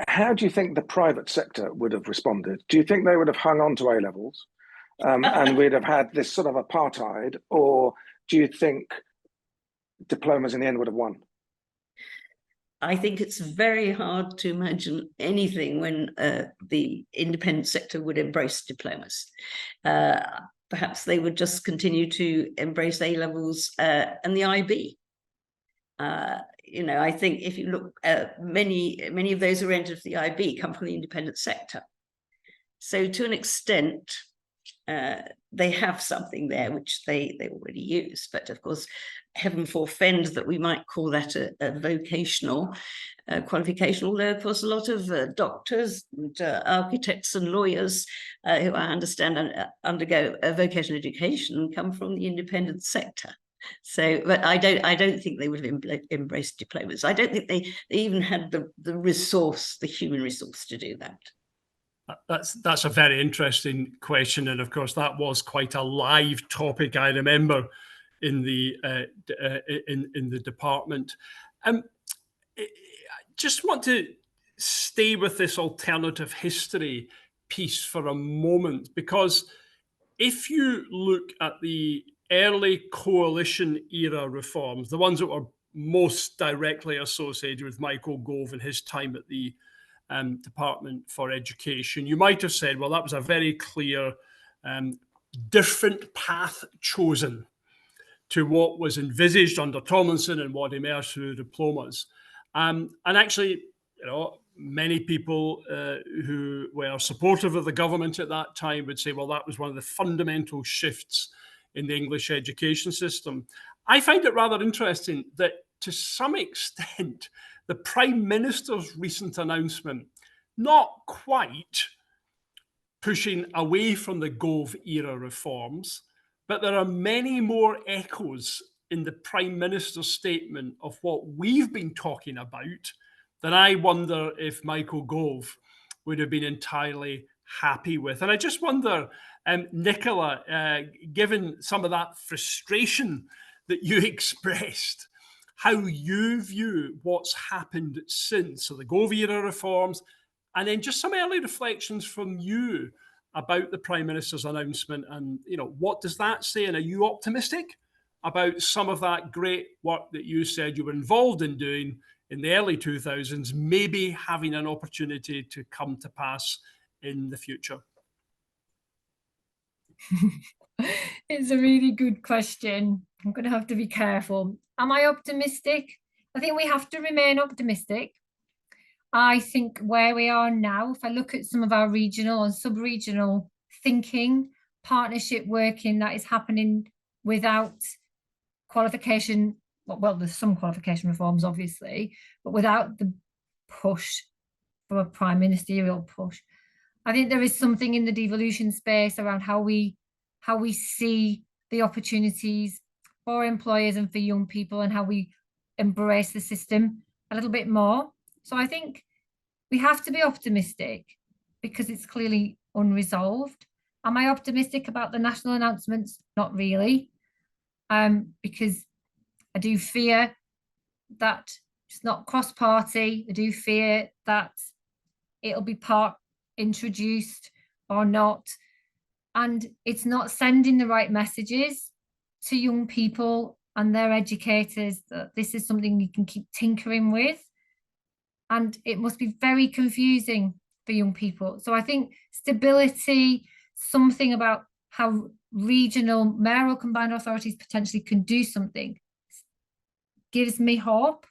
how do you think the private sector would have responded? Do you think they would have hung on to A-levels and we'd have had this sort of apartheid, or do you think diplomas in the end would have won? I think it's very hard to imagine anything when the independent sector would embrace diplomas. Perhaps they would just continue to embrace A-levels and the IB. I think if you look at many of those who entered the IB come from the independent sector. So to an extent, they have something there which they already use, but of course, heaven forfend that we might call that a vocational qualification, although of course a lot of doctors and architects and lawyers who I understand undergo vocational education come from the independent sector. So, but I don't think they would have embraced diplomas. I don't think they even had the resource, the human resource to do that. That's a very interesting question, and of course that was quite a live topic. I remember in the in the department. I just want to stay with this alternative history piece for a moment, because if you look at the early coalition era reforms, the ones that were most directly associated with Michael Gove and his time at the Department for Education, you might have said, well, that was a very clear different path chosen to what was envisaged under Tomlinson and what emerged through diplomas. And actually, you know, many people who were supportive of the government at that time would say, well, that was one of the fundamental shifts in the English education system. I find it rather interesting that to some extent, the Prime Minister's recent announcement, not quite pushing away from the Gove era reforms, but there are many more echoes in the Prime Minister's statement of what we've been talking about that I wonder if Michael Gove would have been entirely happy with. And I just wonder, Nicola, given some of that frustration that you expressed, how you view what's happened since. So the Gove era reforms, and then just some early reflections from you about the Prime Minister's announcement, and you know, what does that say? And are you optimistic about some of that great work that you said you were involved in doing in the early 2000s, maybe having an opportunity to come to pass in the future? It's a really good question. I'm going to have to be careful. Am I optimistic? I think we have to remain optimistic. I think where we are now, if I look at some of our regional and sub-regional thinking, partnership working that is happening without qualification, well, there's some qualification reforms, obviously, but without the push from a prime ministerial push. I think there is something in the devolution space around how we see the opportunities for employers and for young people, and how we embrace the system a little bit more. So I think we have to be optimistic because it's clearly unresolved. Am I optimistic about the national announcements? Not really, because I do fear that it's not cross-party. I do fear that it'll be part introduced or not, and it's not sending the right messages to young people and their educators that this is something you can keep tinkering with, and it must be very confusing for young people. So I think stability, something about how regional mayoral combined authorities potentially can do something, gives me hope.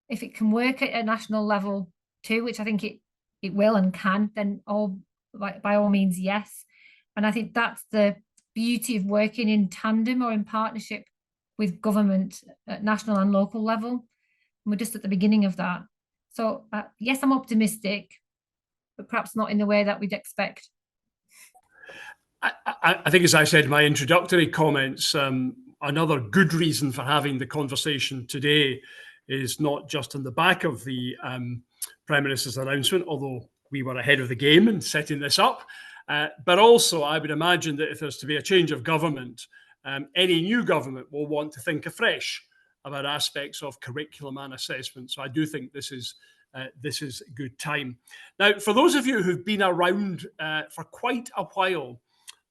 If it can work at a national level too, which I think it will and can, then by all means, yes. And I think that's the beauty of working in tandem or in partnership with government at national and local level. And we're just at the beginning of that. So yes, I'm optimistic, but perhaps not in the way that we'd expect. I think, as I said in my introductory comments, another good reason for having the conversation today is not just on the back of the Prime Minister's announcement, although we were ahead of the game in setting this up, but also I would imagine that if there's to be a change of government, any new government will want to think afresh about aspects of curriculum and assessment. So I do think this is a good time. Now, for those of you who've been around for quite a while,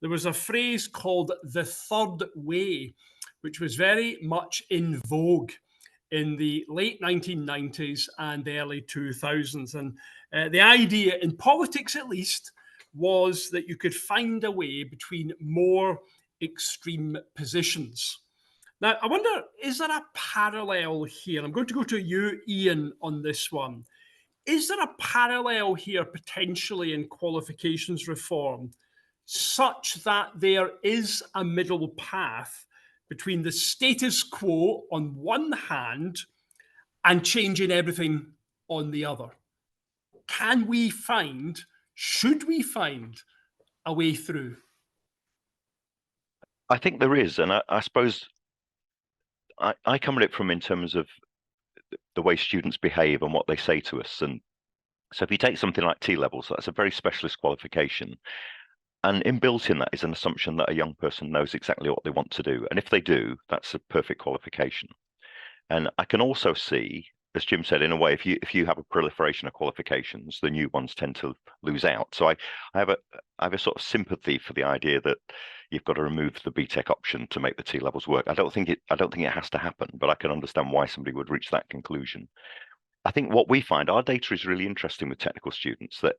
there was a phrase called the third way, which was very much in vogue in the late 1990s and early 2000s. And the idea, in politics at least, was that you could find a way between more extreme positions. Now, I wonder, is there a parallel here? I'm going to go to you, Ian, on this one. Is there a parallel here potentially in qualifications reform, such that there is a middle path between the status quo on one hand and changing everything on the other? Can we find, should we find a way through? I think there is, and I suppose I come at it from in terms of the way students behave and what they say to us. And So if you take something like T-levels, that's a very specialist qualification. And inbuilt in that is an assumption that a young person knows exactly what they want to do. And if they do, that's a perfect qualification. And I can also see, as Jim said, in a way, if you have a proliferation of qualifications, the new ones tend to lose out. So I have a sort of sympathy for the idea that you've got to remove the BTEC option to make the T-levels work. I don't think it has to happen, but I can understand why somebody would reach that conclusion. I think what we find, our data is really interesting with technical students, that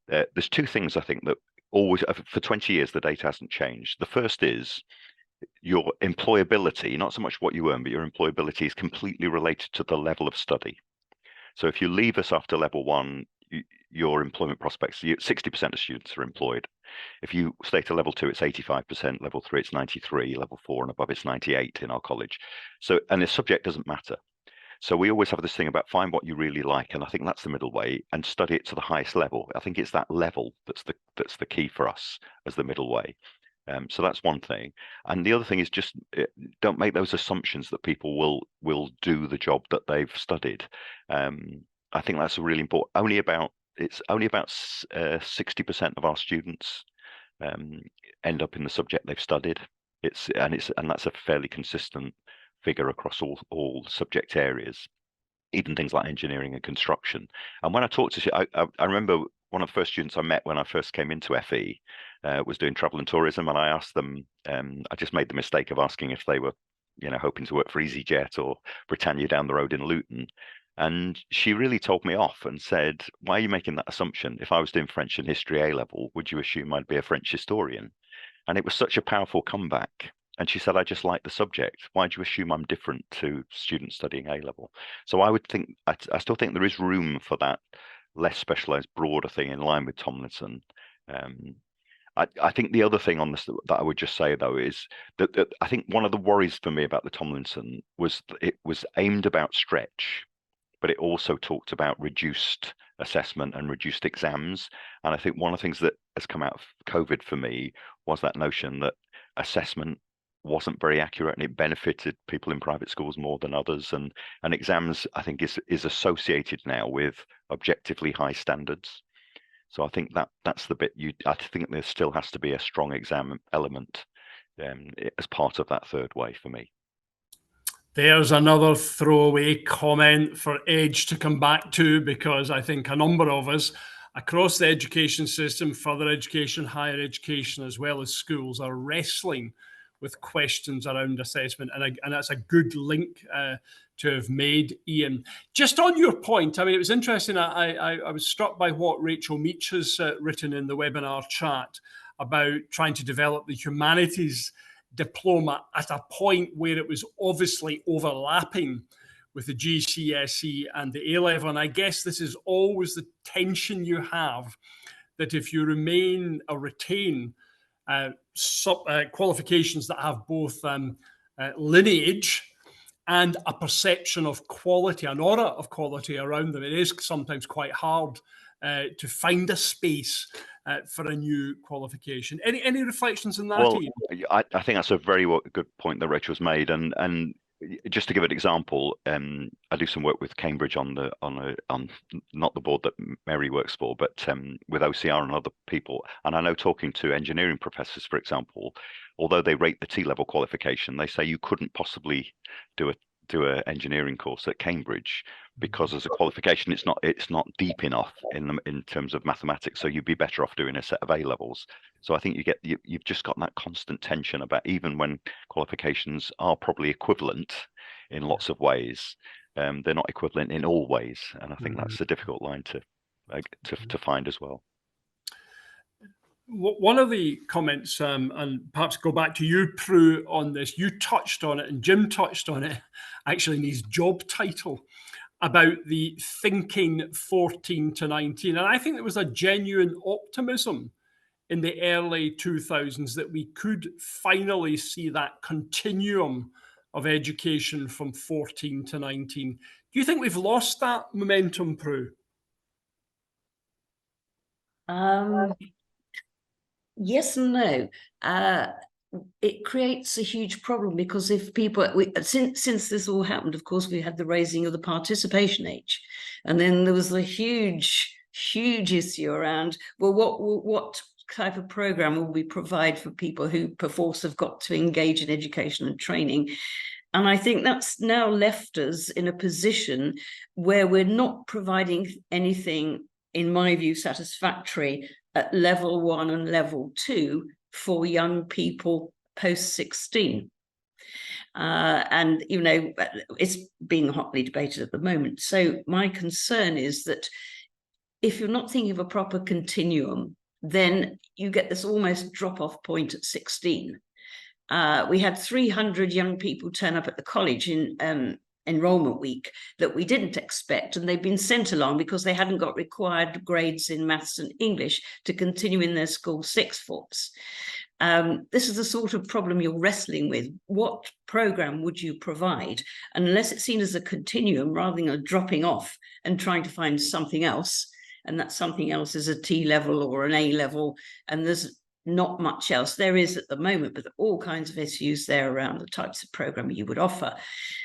there's two things I think that always, for 20 years, the data hasn't changed. The first is your employability, not so much what you earn, but your employability is completely related to the level of study. So if you leave us after level 1, your employment prospects, 60% of students are employed. If you stay to level 2, it's 85%, level 3, it's 93, level 4 and above, it's 98 in our college. So, and the subject doesn't matter. So we always have this thing about find what you really like, and I think that's the middle way, and study it to the highest level. I think it's that level that's the key for us as the middle way. So that's one thing. And the other thing is just don't make those assumptions that people will do the job that they've studied. I think that's really important. It's only about 60% of our students end up in the subject they've studied. And that's a fairly consistent figure across all subject areas, even things like engineering and construction. And when I talked to I remember one of the first students I met when I first came into FE was doing travel and tourism, and I asked them, I just made the mistake of asking if they were, hoping to work for EasyJet or Britannia down the road in Luton. And she really told me off and said, why are you making that assumption? If I was doing French and history A-level, would you assume I'd be a French historian? And it was such a powerful comeback. And she said, I just like the subject. Why do you assume I'm different to students studying A-level? So I would think, I still think there is room for that less specialized, broader thing in line with Tomlinson. I think the other thing on this that I would just say, though, is that I think one of the worries for me about the Tomlinson was it was aimed about stretch, but it also talked about reduced assessment and reduced exams. And I think one of the things that has come out of COVID for me was that notion that assessment wasn't very accurate and it benefited people in private schools more than others. And exams, I think, is associated now with objectively high standards. So I think that's the bit I think there still has to be a strong exam element as part of that third way for me. There's another throwaway comment for Edge to come back to, because I think a number of us across the education system, further education, higher education, as well as schools, are wrestling with questions around assessment. And that's a good link to have made, Ian. Just on your point, I mean, it was interesting. I was struck by what Rachel Meach has written in the webinar chat about trying to develop the humanities diploma at a point where it was obviously overlapping with the GCSE and the A-level. And I guess this is always the tension you have, that if you remain or retain qualifications that have both lineage and a perception of quality, an aura of quality around them, it is sometimes quite hard to find a space for a new qualification. Any reflections on that? Well, I think that's a very good point that Rachel's made, and just to give an example, I do some work with Cambridge on not the board that Mary works for, but with OCR and other people. And I know, talking to engineering professors, for example, although they rate the T-level qualification, they say you couldn't possibly do an engineering course at Cambridge because as a qualification it's not deep enough in terms of mathematics, so you'd be better off doing a set of A-levels. So I think you've just got that constant tension about, even when qualifications are probably equivalent in lots of ways, they're not equivalent in all ways, and I think that's a difficult line to find as well. One of the comments, and perhaps go back to you, Prue, on this, you touched on it and Jim touched on it actually in his job title, about the thinking 14 to 19. And I think there was a genuine optimism in the early 2000s that we could finally see that continuum of education from 14 to 19. Do you think we've lost that momentum, Prue? Yes and no. It creates a huge problem, because if people, since this all happened, of course, we had the raising of the participation age. And then there was the huge issue around, well, what type of program will we provide for people who perforce have got to engage in education and training? And I think that's now left us in a position where we're not providing anything, in my view, satisfactory at level 1 and level 2 for young people post 16. And, you know, it's being hotly debated at the moment. So my concern is that if you're not thinking of a proper continuum, then you get this almost drop-off point at 16. We had 300 young people turn up at the college in enrollment week that we didn't expect, and they've been sent along because they hadn't got required grades in maths and English to continue in their school sixth forms. This is the sort of problem you're wrestling with. What program would you provide? Unless it's seen as a continuum rather than a dropping off and trying to find something else, and that something else is a T level or an A level, and there's not much else. There is at the moment, but all kinds of issues there around the types of programming you would offer.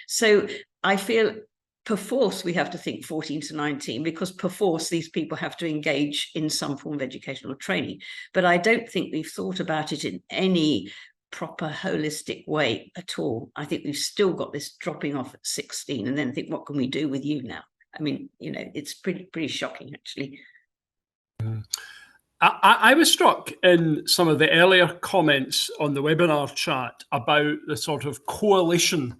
So I feel perforce we have to think 14 to 19, because perforce these people have to engage in some form of educational training. But I don't think we've thought about it in any proper holistic way at all. I think we've still got this dropping off at 16 and then think, what can we do with you now? I mean, you know, it's pretty shocking, actually. I was struck in some of the earlier comments on the webinar chat about the sort of coalition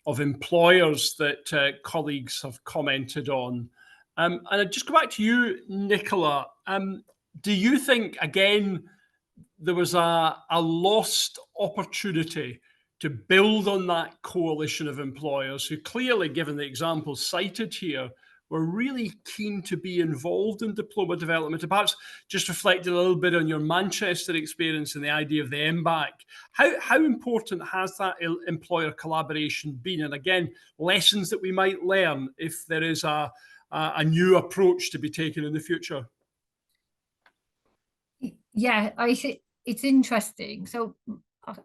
of employers that colleagues have commented on. And I'd just go back to you, Nicola. Do you think, again, there was a lost opportunity to build on that coalition of employers who clearly, given the examples cited here, were really keen to be involved in diploma development? And perhaps just reflecting a little bit on your Manchester experience and the idea of the MBAC. How important has that employer collaboration been? And again, lessons that we might learn if there is a new approach to be taken in the future. Yeah, I think it's interesting. So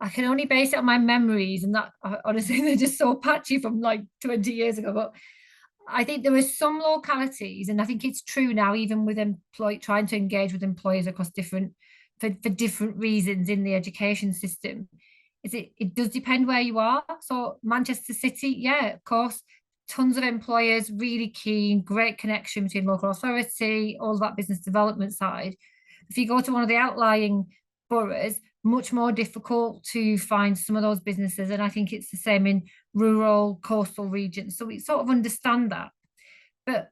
I can only base it on my memories, and that honestly, they're just so patchy from like 20 years ago. But I think there are some localities, and I think it's true now, even with trying to engage with employers across for different reasons in the education system, it does depend where you are. So Manchester City, yeah, of course, tons of employers, really keen, great connection between local authority, all that business development side. If you go to one of the outlying boroughs, much more difficult to find some of those businesses. And I think it's the same in rural, coastal regions. So we sort of understand that. But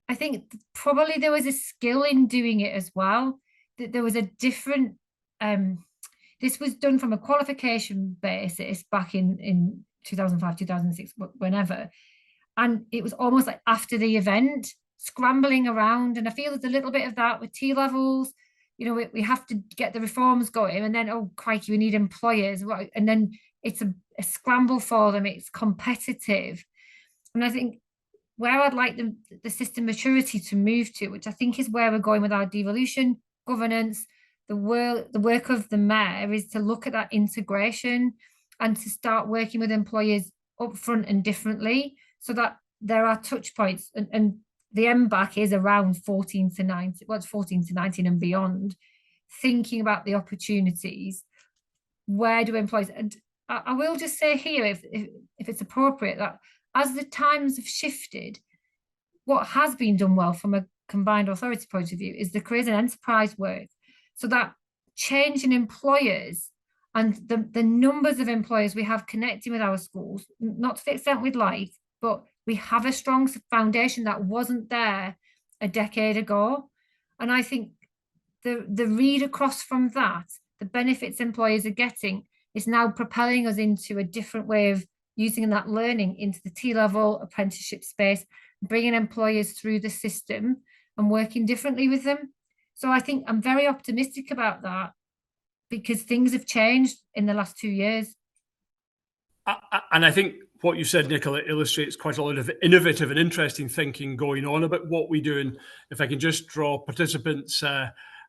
I think probably there was a skill in doing it as well, that there was a different, this was done from a qualification basis back in 2005, 2006, whenever. And it was almost like after the event, scrambling around. And I feel there's a little bit of that with T levels. You know, we have to get the reforms going, and then, oh, crikey, we need employers. Right? And then it's a scramble for them. It's competitive. And I think where I'd like the system maturity to move to, which I think is where we're going with our devolution governance, the work of the mayor is to look at that integration and to start working with employers upfront and differently, so that there are touch points. And the MBAC is around 14 to 19, well, it's 14 to 19 and beyond, thinking about the opportunities. Where do employees, and I will just say here, if it's appropriate, that as the times have shifted, what has been done well from a combined authority point of view is the careers and enterprise work. So that change in employers and the numbers of employers we have connecting with our schools, not to the extent we'd like, but we have a strong foundation that wasn't there a decade ago. And I think the read across from that, the benefits employers are getting, is now propelling us into a different way of using that learning into the T-level apprenticeship space, bringing employers through the system and working differently with them. So I think I'm very optimistic about that, because things have changed in the last 2 years. And I think what you said, Nicola, illustrates quite a lot of innovative and interesting thinking going on about what we do. And if I can just draw participants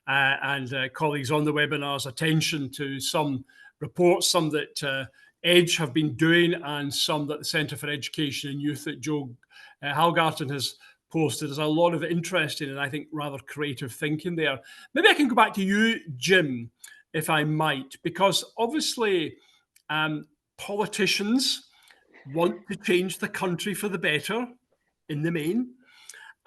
and colleagues on the webinar's attention to some reports, some that EDGE have been doing and some that the Centre for Education and Youth at Joe Halgarton has posted. There's a lot of interesting and I think rather creative thinking there. Maybe I can go back to you, Jim, if I might, because obviously politicians want to change the country for the better in the main.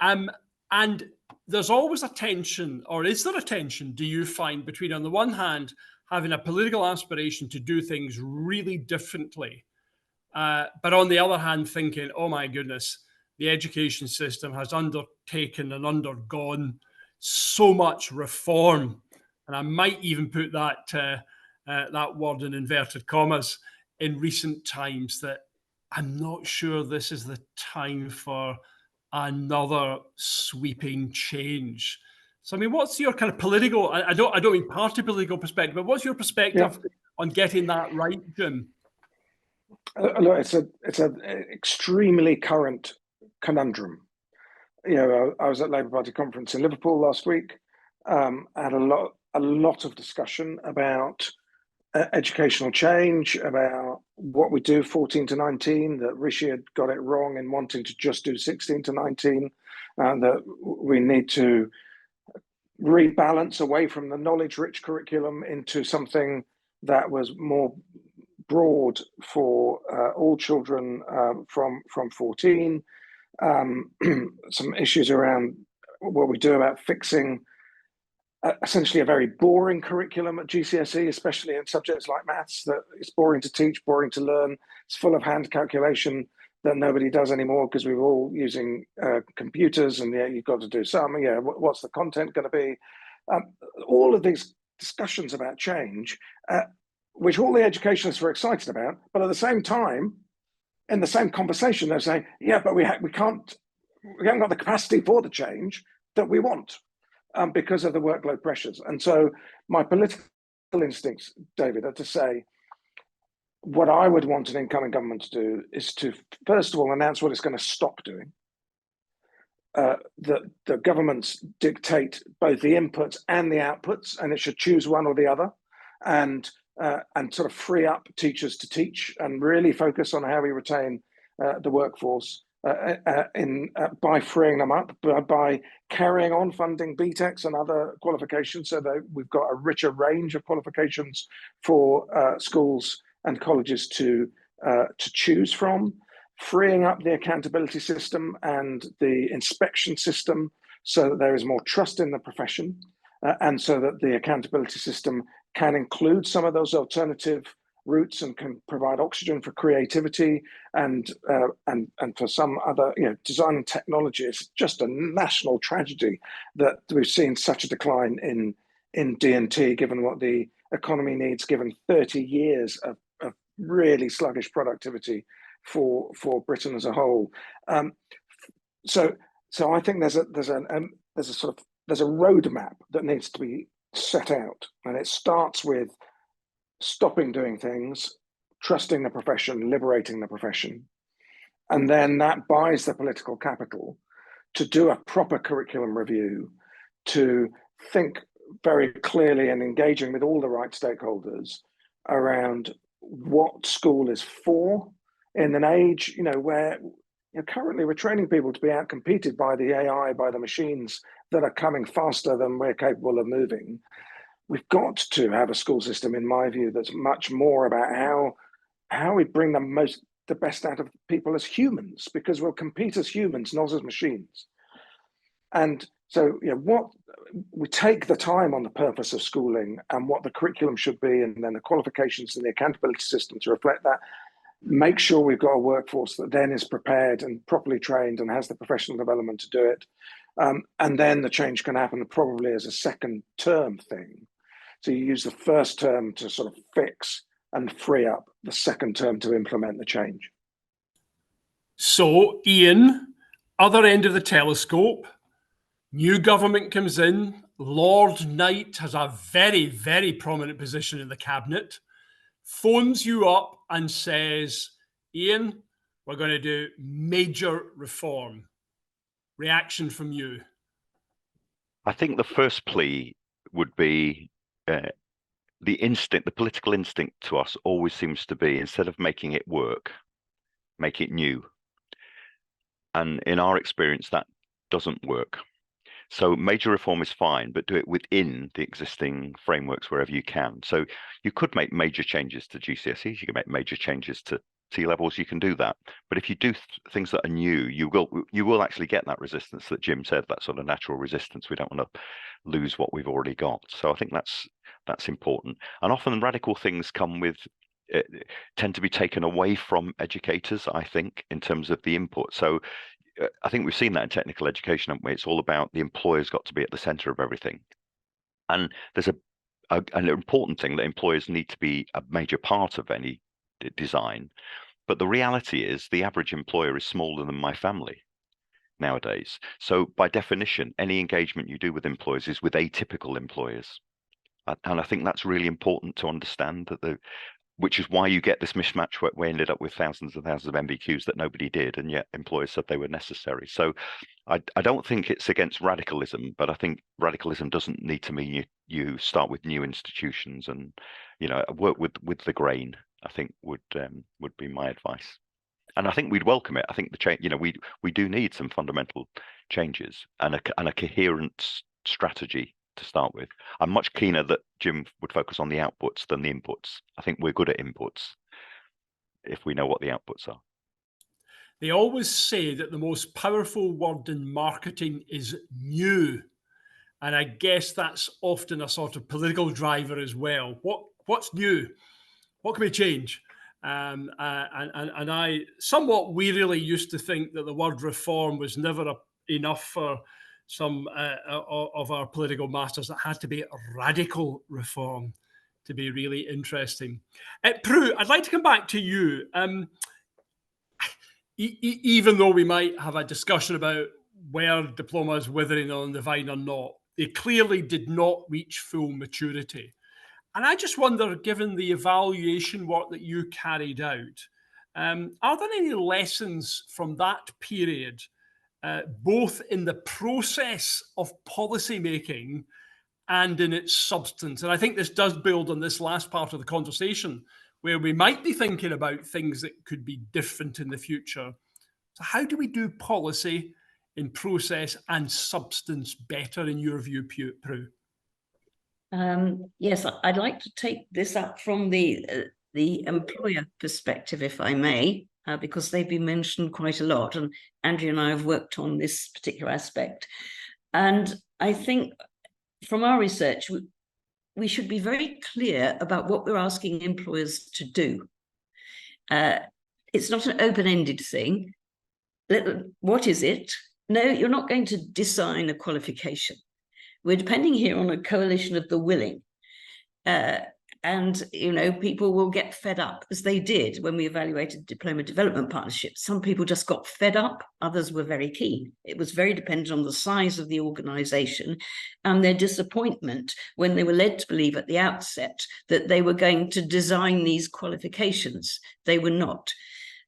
And there's always a tension, or is there a tension, do you find, between, on the one hand, having a political aspiration to do things really differently, but on the other hand, thinking, oh my goodness, the education system has undertaken and undergone so much reform, and I might even put that that word in inverted commas, in recent times, that I'm not sure this is the time for another sweeping change. So, I mean, what's your kind of political, I don't mean party political perspective, but what's your perspective on getting that right, Jim? Look, it's an extremely current conundrum. You know, I was at Labour Party conference in Liverpool last week. Had a lot of discussion about educational change, about what we do 14 to 19, that Rishi had got it wrong in wanting to just do 16 to 19, and that we need to rebalance away from the knowledge-rich curriculum into something that was more broad for all children from 14. Some issues around what we do about fixing essentially a very boring curriculum at GCSE, especially in subjects like maths, that it's boring to teach, boring to learn. It's full of hand calculation that nobody does anymore because we're all using computers, and you've got to do some. What's the content going to be? All of these discussions about change, which all the educationists were excited about, but at the same time, in the same conversation, they're saying, yeah, but we haven't got the capacity for the change that we want. Because of the workload pressures. And so my political instincts, David, are to say, what I would want an incoming government to do is to, first of all, announce what it's going to stop doing. The governments dictate both the inputs and the outputs, and it should choose one or the other, and sort of free up teachers to teach and really focus on how we retain the workforce by freeing them up, by carrying on funding BTECs and other qualifications, so that we've got a richer range of qualifications for schools and colleges to choose from, freeing up the accountability system and the inspection system so that there is more trust in the profession, and so that the accountability system can include some of those alternative routes and can provide oxygen for creativity and for some other, design and technology. It's just a national tragedy that we've seen such a decline in D&T, given what the economy needs, given 30 years of really sluggish productivity for Britain as a whole. So I think there's a roadmap that needs to be set out, and it starts with stopping doing things, trusting the profession, liberating the profession. And then that buys the political capital to do a proper curriculum review, to think very clearly and engaging with all the right stakeholders around what school is for in an age, where currently we're training people to be outcompeted by the AI, by the machines that are coming faster than we're capable of moving. We've got to have a school system, in my view, that's much more about how we bring the best out of people as humans, because we'll compete as humans, not as machines. And so, what we take the time on the purpose of schooling and what the curriculum should be, and then the qualifications and the accountability system to reflect that. Make sure we've got a workforce that then is prepared and properly trained and has the professional development to do it. And then the change can happen probably as a second term thing. So you use the first term to sort of fix and free up the second term to implement the change. So, Ian, other end of the telescope, new government comes in. Lord Knight has a very, very prominent position in the cabinet, phones you up and says, Ian, we're going to do major reform. Reaction from you? I think the first plea would be the political instinct to us always seems to be, instead of making it work, make it new. And in our experience, that doesn't work. So major reform is fine, but do it within the existing frameworks wherever you can. So you could make major changes to GCSEs, you can make major changes to T levels, you can do that. But if you do things that are new, you will actually get that resistance that Jim said, that sort of natural resistance. We don't want to lose what we've already got. So I think that's important. And often radical things come with tend to be taken away from educators, I think, in terms of the input. So I think we've seen that in technical education, haven't we? It's all about the employer's got to be at the center of everything. And there's an important thing that employers need to be a major part of any design. But the reality is the average employer is smaller than my family nowadays. So by definition, any engagement you do with employers is with atypical employers. And I think that's really important to understand, that which is why you get this mismatch where we ended up with thousands and thousands of MVQs that nobody did, and yet employers said they were necessary. So I don't think it's against radicalism, but I think radicalism doesn't need to mean you start with new institutions, and work with the grain, I think would be my advice. And I think we'd welcome it. I think the change, we do need some fundamental changes and a coherent strategy to start with. I'm much keener that Jim would focus on the outputs than the inputs. I think we're good at inputs if we know what the outputs are. They always say that the most powerful word in marketing is new. And I guess that's often a sort of political driver as well. What's new? What can we change? And I somewhat wearily used to think that the word reform was never enough for some of our political masters. That had to be radical reform to be really interesting. Prue, I'd like to come back to you. Even though we might have a discussion about where diplomas withering on the vine or not, they clearly did not reach full maturity. And I just wonder, given the evaluation work that you carried out, are there any lessons from that period, both in the process of policy making and in its substance? And I think this does build on this last part of the conversation, where we might be thinking about things that could be different in the future. So how do we do policy in process and substance better, in your view, Prue? Yes, I'd like to take this up from the employer perspective, if I may, because they've been mentioned quite a lot, and Andrea and I have worked on this particular aspect. And I think from our research, we should be very clear about what we're asking employers to do. It's not an open-ended thing. What is it? No, you're not going to design a qualification. We're depending here on a coalition of the willing. And, people will get fed up, as they did when we evaluated diploma development partnerships. Some people just got fed up, others were very keen. It was very dependent on the size of the organisation and their disappointment when they were led to believe at the outset that they were going to design these qualifications. They were not.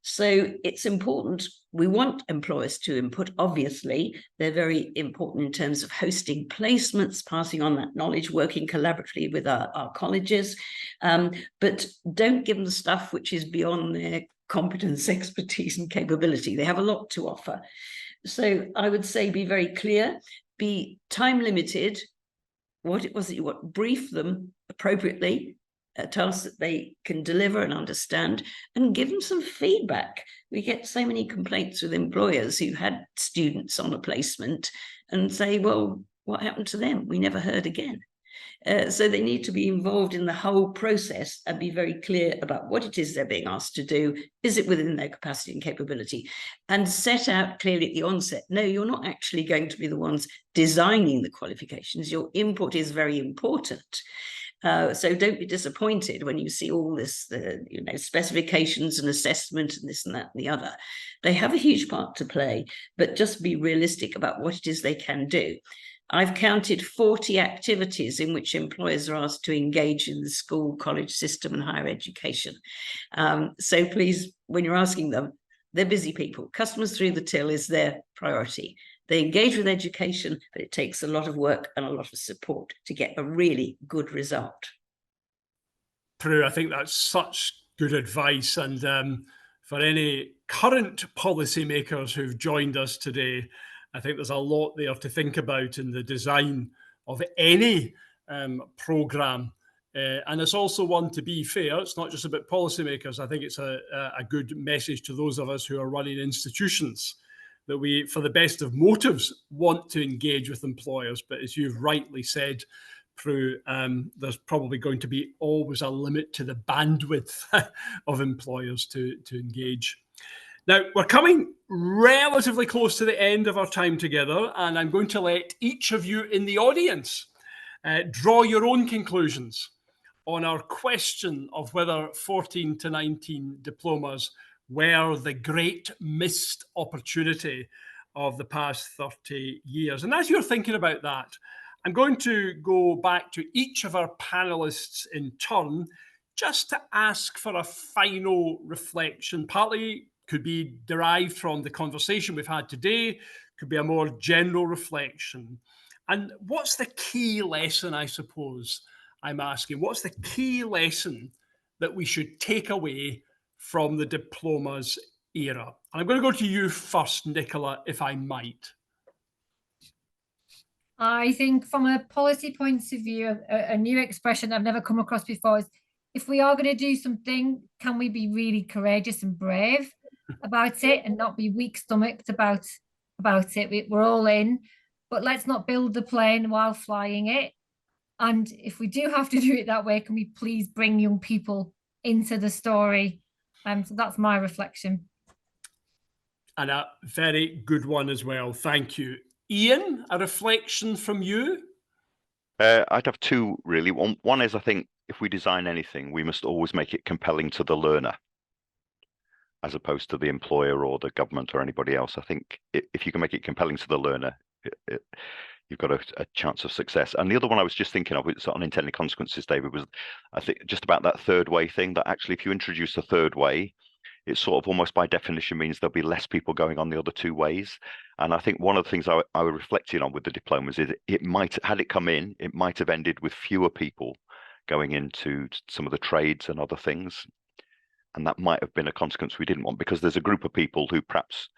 So it's important. We want employers to input, obviously. They're very important in terms of hosting placements, passing on that knowledge, working collaboratively with our colleges. But don't give them stuff which is beyond their competence, expertise, and capability. They have a lot to offer. So I would say be very clear, be time limited. What it was that you want, brief them appropriately, tasks that they can deliver and understand, and give them some feedback. We get so many complaints with employers who had students on a placement and say, well, what happened to them? We never heard again. So they need to be involved in the whole process and be very clear about what it is they're being asked to do. Is it within their capacity and capability? And set out clearly at the onset, no, you're not actually going to be the ones designing the qualifications. Your input is very important. So don't be disappointed when you see all this, specifications and assessment and this and that and the other. They have a huge part to play, but just be realistic about what it is they can do. I've counted 40 activities in which employers are asked to engage in the school, college system and higher education. So please, when you're asking them, they're busy people. Customers through the till is their priority. They engage with education, but it takes a lot of work and a lot of support to get a really good result. Prue, I think that's such good advice. And for any current policymakers who've joined us today, I think there's a lot there to think about in the design of any programme. And it's also one, to be fair, it's not just about policymakers. I think it's a good message to those of us who are running institutions that we, for the best of motives, want to engage with employers. But as you've rightly said, Prue, there's probably going to be always a limit to the bandwidth of employers to engage. Now, we're coming relatively close to the end of our time together, and I'm going to let each of you in the audience draw your own conclusions on our question of whether 14 to 19 diplomas were the great missed opportunity of the past 30 years. And as you're thinking about that, I'm going to go back to each of our panelists in turn, just to ask for a final reflection. Partly could be derived from the conversation we've had today, could be a more general reflection. And what's the key lesson, I suppose, I'm asking? What's the key lesson that we should take away from the diplomas era? And I'm going to go to you first, Nicola, if I might. I think from a policy point of view, a new expression I've never come across before is, if we are going to do something, can we be really courageous and brave about it and not be weak-stomached about it? We're all in, but let's not build the plane while flying it. And if we do have to do it that way, can we please bring young people into the story? So that's my reflection. And a very good one as well. Thank you. Ian, a reflection from you? I'd have two, really. One is, I think, if we design anything, we must always make it compelling to the learner, as opposed to the employer or the government or anybody else. I think if you can make it compelling to the learner, you've got a chance of success. And the other one I was just thinking of, it's unintended consequences, David, was I think just about that third way thing, that actually if you introduce a third way, it sort of almost by definition means there'll be less people going on the other two ways. And I think one of the things I was reflecting on with the diplomas is it might, had it come in, it might have ended with fewer people going into some of the trades and other things. And that might have been a consequence we didn't want, because there's a group of people who perhaps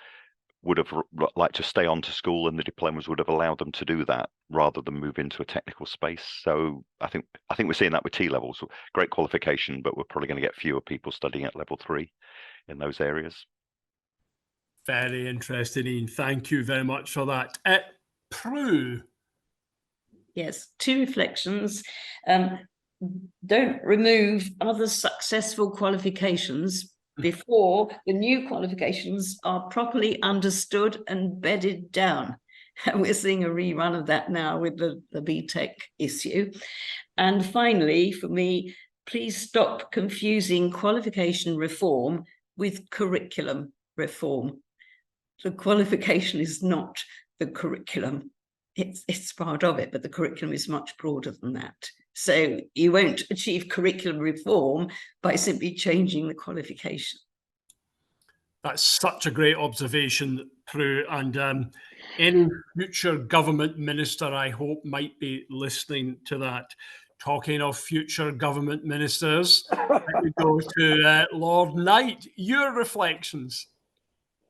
would have liked to stay on to school, and the diplomas would have allowed them to do that rather than move into a technical space. So I think we're seeing that with T levels, great qualification, but we're probably going to get fewer people studying at level 3 in those areas. Very interesting, Ian. Thank you very much for that. Prue. Yes, two reflections. Don't remove other successful qualifications before the new qualifications are properly understood and bedded down. And we're seeing a rerun of that now with the BTEC issue. And finally, for me, please stop confusing qualification reform with curriculum reform. The qualification is not the curriculum. It's part of it, but the curriculum is much broader than that. So you won't achieve curriculum reform by simply changing the qualification. That's such a great observation, Prue. And any future government minister, I hope, might be listening to that. Talking of future government ministers, let me go to Lord Knight. Your reflections.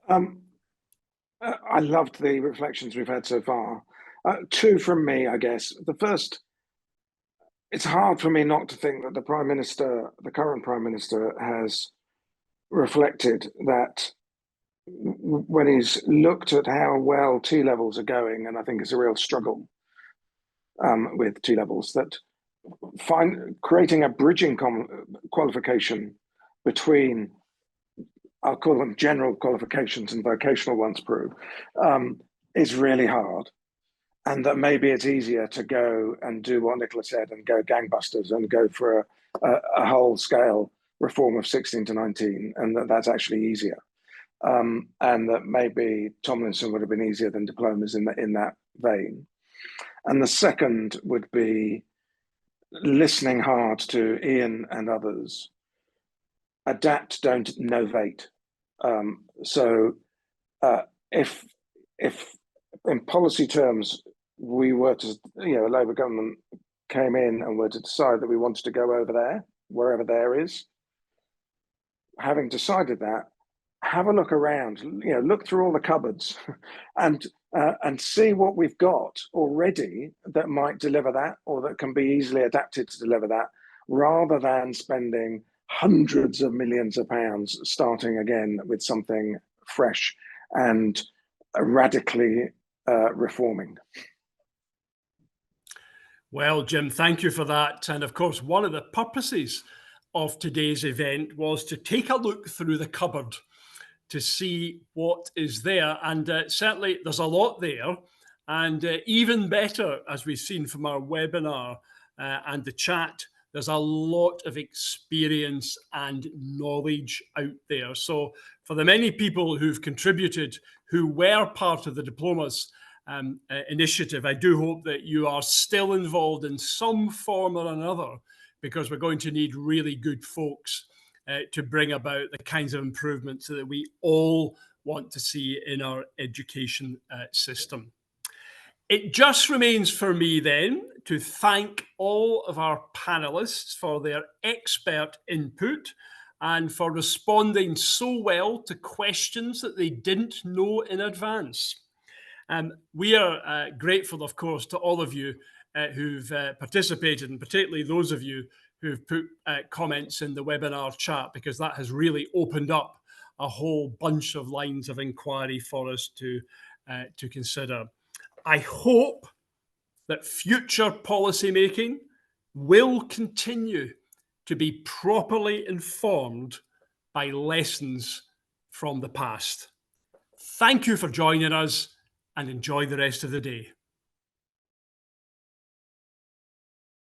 I loved the reflections we've had so far. Two from me, I guess. The first, it's hard for me not to think that the Prime Minister, the current Prime Minister, has reflected that when he's looked at how well T levels are going, and I think it's a real struggle with T levels, that creating a bridging qualification between, I'll call them general qualifications and vocational ones, Prue, is really hard. And that maybe it's easier to go and do what Nicola said and go gangbusters and go for a whole scale reform of 16 to 19, and that's actually easier. And that maybe Tomlinson would have been easier than diplomas in that vein. And the second would be listening hard to Ian and others. Adapt, don't novate. So if in policy terms we were to, a Labour government came in and were to decide that we wanted to go over there, wherever there is, having decided that, have a look around, look through all the cupboards and and see what we've got already that might deliver that, or that can be easily adapted to deliver that, rather than spending hundreds of millions of pounds starting again with something fresh and radically reforming. Well, Jim, thank you for that. And of course, one of the purposes of today's event was to take a look through the cupboard to see what is there. And certainly there's a lot there. And even better, as we've seen from our webinar and the chat, there's a lot of experience and knowledge out there. So for the many people who've contributed, who were part of the Diplomas initiative, I do hope that you are still involved in some form or another, because we're going to need really good folks to bring about the kinds of improvements that we all want to see in our education system. It just remains for me then to thank all of our panelists for their expert input and for responding so well to questions that they didn't know in advance. We are grateful, of course, to all of you who've participated, and particularly those of you who've put comments in the webinar chat, because that has really opened up a whole bunch of lines of inquiry for us to consider. I hope that future policy making will continue to be properly informed by lessons from the past. Thank you for joining us, and enjoy the rest of the day.